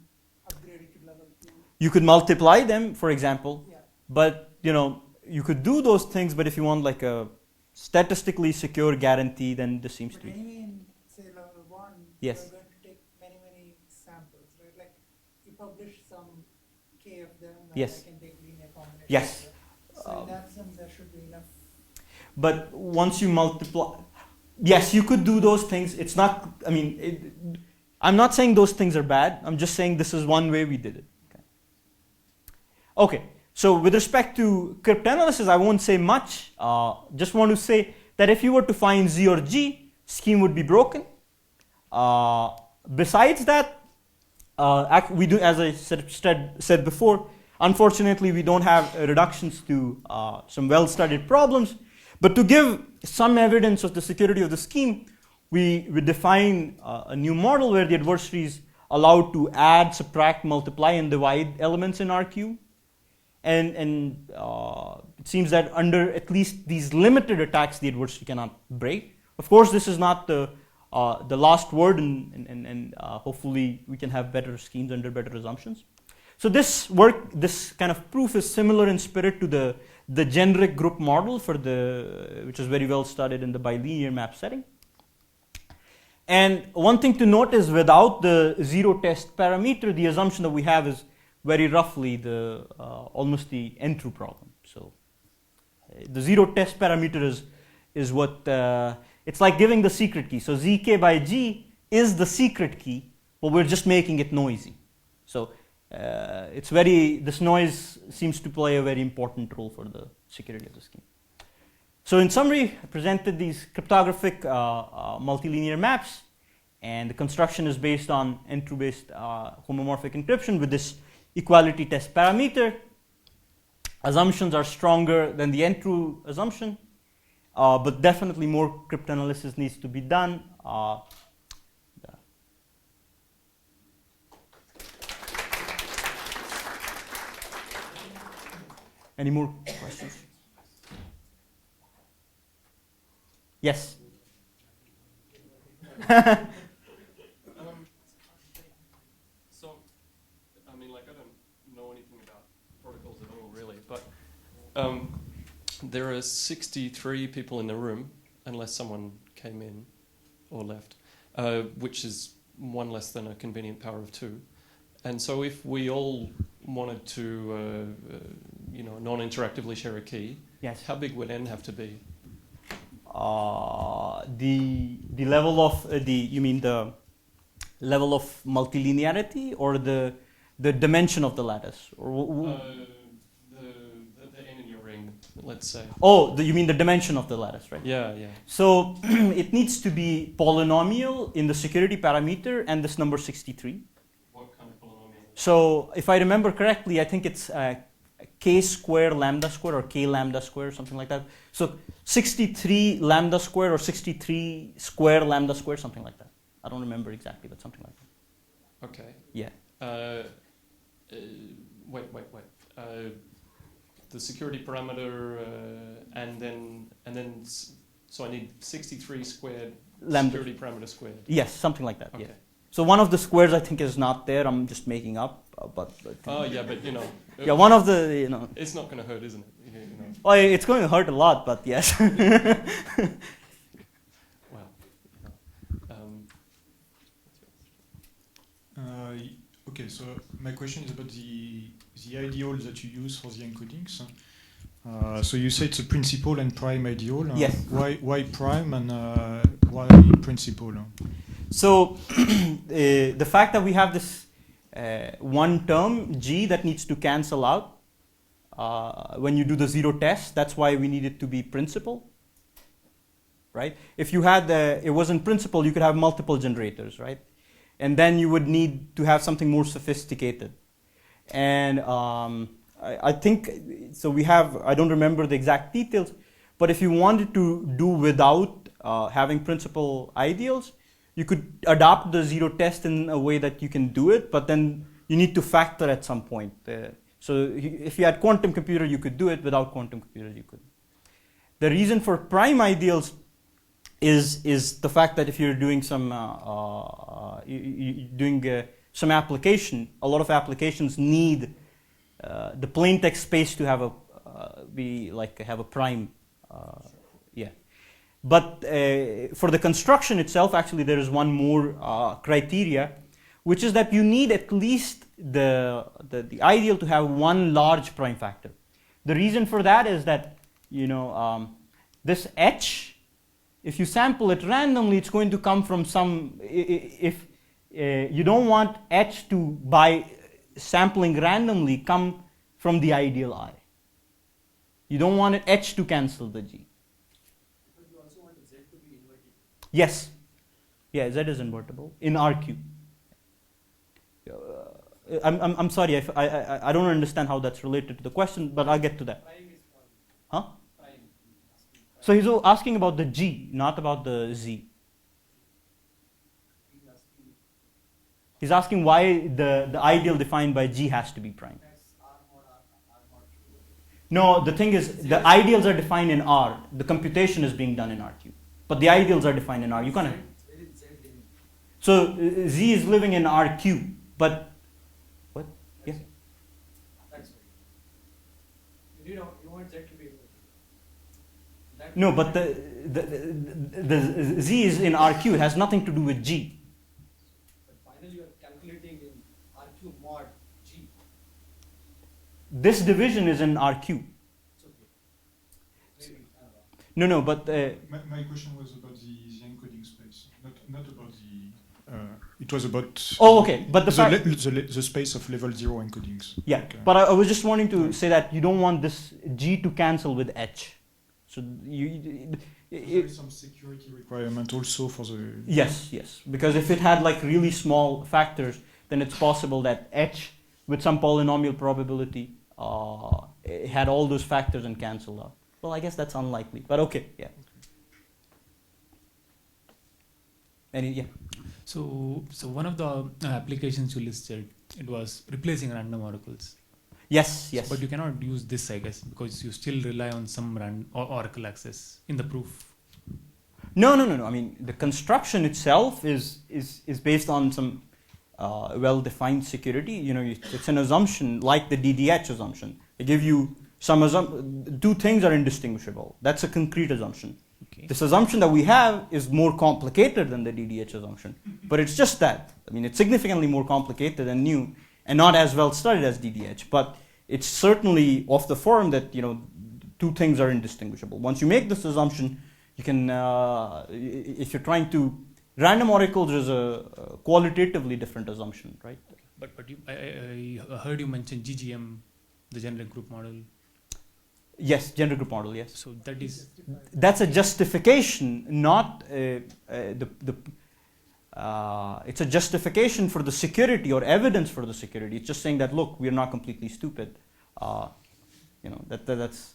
upgrade it to level 2? You could multiply them, for example, Yeah. but you could do those things, but if you want like a statistically secure guarantee, then this seems But to be. anyway, in say level 1, Yes. you're going to take many samples, right? Like you publish some K of them, and Yes. I can take linear combinations. Yes. So in that sense, there should be enough. But once you multiply, yes, you could do those things. It's not, I'm not saying those things are bad. I'm just saying this is one way we did it. Okay, so with respect to cryptanalysis, I won't say much. Just want to say that if you were to find Z or G, scheme would be broken. Besides that, we do, as I said before, unfortunately, we don't have reductions to some well-studied problems. But to give some evidence of the security of the scheme, we define a new model where the adversary is allowed to add, subtract, multiply, and divide elements in RQ. And it seems that under at least these limited attacks, the adversary cannot break. Of course, this is not the last word, and hopefully we can have better schemes under better assumptions. So this kind of proof is similar in spirit to the generic group model which is very well studied in the bilinear map setting. And one thing to note is without the zero test parameter, the assumption that we have is very roughly almost the n-true problem. So the zero test parameter is what, it's like giving the secret key. So zk by g is the secret key, but we're just making it noisy. So this noise seems to play a very important role for the security of the scheme. So in summary, I presented these cryptographic multilinear maps, and the construction is based on n-true based homomorphic encryption with this equality test parameter. Assumptions are stronger than the n-true assumption, but definitely more cryptanalysis needs to be done. Any more questions? Yes. So, I don't know anything about protocols at all, really, but there are 63 people in the room, unless someone came in or left, which is one less than a convenient power of 2. And so if we all wanted to, non-interactively share a key, yes. How big would n have to be? The level of you mean the level of multilinearity or the dimension of the lattice? Or the n in your ring, let's say. Oh, you mean the dimension of the lattice, right? Yeah. So it needs to be polynomial in the security parameter and this number 63. What kind of polynomial? So if I remember correctly, I think it's k square lambda square or k lambda square, something like that. So 63 lambda square or 63 square lambda square, something like that. I don't remember exactly, but something like that. Okay. Yeah. Wait. The security parameter, and then, so I need 63 squared Lambda. security parameter squared. Yes, something like that. Okay. Yeah. So one of the squares I think is not there. I'm just making up, but. Oh yeah, but Yeah, one of the It's not going to hurt, isn't it? Oh, it's going to hurt a lot, but yes. Well. Okay, so my question is about the ideal that you use for the encodings. So you say it's a principal and prime ideal. Yes. Why prime and why principal? So the fact that we have this one term G that needs to cancel out when you do the zero test, that's why we need it to be principal, right? If you had it wasn't principal, you could have multiple generators, right? And then you would need to have something more sophisticated. And I think, so we have, I don't remember the exact details, but if you wanted to do without having principal ideals, you could adopt the zero test in a way that you can do it, but then you need to factor at some point. So if you had quantum computer, you could do it. Without quantum computers, you couldn't. The reason for prime ideals is the fact that if you're doing some some application, a lot of applications need the plain text space to have have a prime. Yeah. But for the construction itself, actually, there is one more criteria, which is that you need at least the ideal to have one large prime factor. The reason for that is that, this H, if you sample it randomly, it's going to come from some, if you don't want H to, by sampling randomly, come from the ideal I. You don't want H to cancel the G. But you also want Z to be invertible. Yes. Yeah, Z is invertible in RQ. I'm sorry, I don't understand how that's related to the question, but I'll get to that. Prime is one. Huh? Prime. So he's asking about the G, not about the Z. He's asking why the ideal defined by G has to be prime. No, the thing is, the ideals are defined in R. The computation is being done in RQ. But the ideals are defined in R. You can't. So Z is living in RQ, but what? Yeah. That's right. You want Z to be invertible. No, but the Z is in RQ. It has nothing to do with G. But finally, you are calculating in RQ mod G. This division is in RQ. It's okay. Maybe. No, but My question was about the encoding space, not about the. It was about. Oh, okay. But the space of level 0 encodings. Yeah, Okay. but I was just wanting to say that you don't want this G to cancel with H. So there is some security requirement also for the. Yes, because if it had like really small factors, then it's possible that H with some polynomial probability it had all those factors and canceled out. Well, I guess that's unlikely, but okay, yeah. Yeah. So one of the applications you listed, it was replacing random oracles. Yes. But you cannot use this, I guess, because you still rely on some oracle access in the proof. No. I mean, the construction itself is based on some well-defined security. It's an assumption like the DDH assumption. They give you some two things are indistinguishable. That's a concrete assumption. Okay. This assumption that we have is more complicated than the DDH assumption, but it's just that. I mean, it's significantly more complicated and new, and not as well studied as DDH. But it's certainly of the form that two things are indistinguishable. Once you make this assumption, you can, if you're trying to, random oracles is a qualitatively different assumption, right? But I heard you mention GGM, the generic group model. Yes, generic group model. Yes. So that's a justification, not it's a justification for the security or evidence for the security. It's just saying that look, we are not completely stupid. That's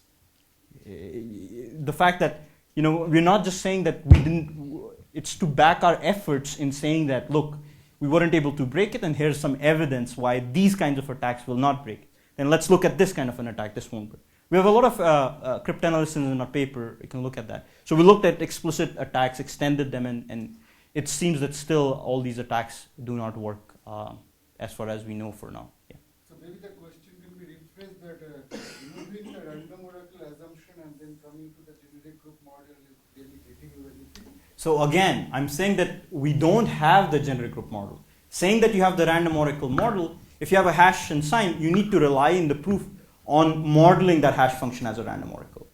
the fact that we're not just saying that we didn't. It's to back our efforts in saying that look, we weren't able to break it, and here's some evidence why these kinds of attacks will not break it. Then let's look at this kind of an attack. This won't break. We have a lot of cryptanalysis in our paper. You can look at that. So we looked at explicit attacks, extended them, and it seems that still all these attacks do not work as far as we know for now. Yeah. So maybe the question can be rephrased that removing the random oracle assumption and then coming to the generic group model is really getting you anything? So again, I'm saying that we don't have the generic group model. Saying that you have the random oracle model, if you have a hash and sign, you need to rely in the proof on modeling that hash function as a random oracle.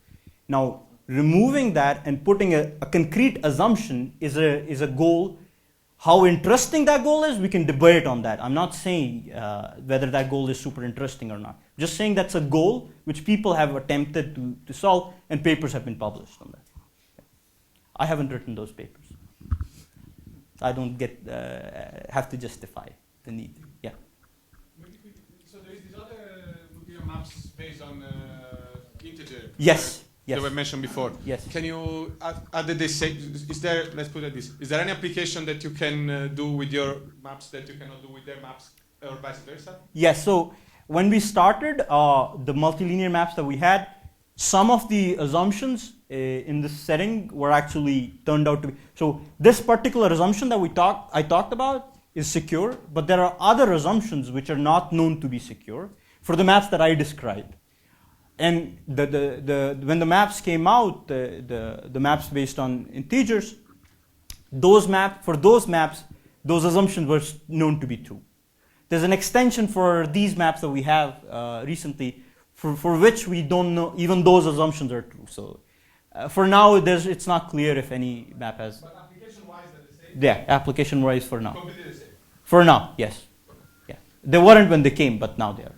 Now, removing that and putting a concrete assumption is a goal How interesting that goal is, we can debate on that. I'm not saying whether that goal is super interesting or not. Just saying that's a goal which people have attempted to solve, and papers have been published on that. I haven't written those papers. I don't have to justify the need. Yeah. So there is this other multilinear maps based on integer. Yes. That were mentioned before. Yes. Can you add the same? Is there? Let's put it like this. Is there any application that you can do with your maps that you cannot do with their maps, or vice versa? Yes. So when we started the multilinear maps that we had, some of the assumptions in this setting were actually turned out to be. So this particular assumption that I talked about is secure, but there are other assumptions which are not known to be secure for the maps that I described. And when the maps came out, the maps based on integers, those maps, those assumptions were known to be true. There's an extension for these maps that we have recently, for which we don't know even those assumptions are true. So for now, it's not clear if any map has. But application-wise, they're the same. Yeah, application-wise for now. Completely the same. For now, yes. Yeah, they weren't when they came, but now they are.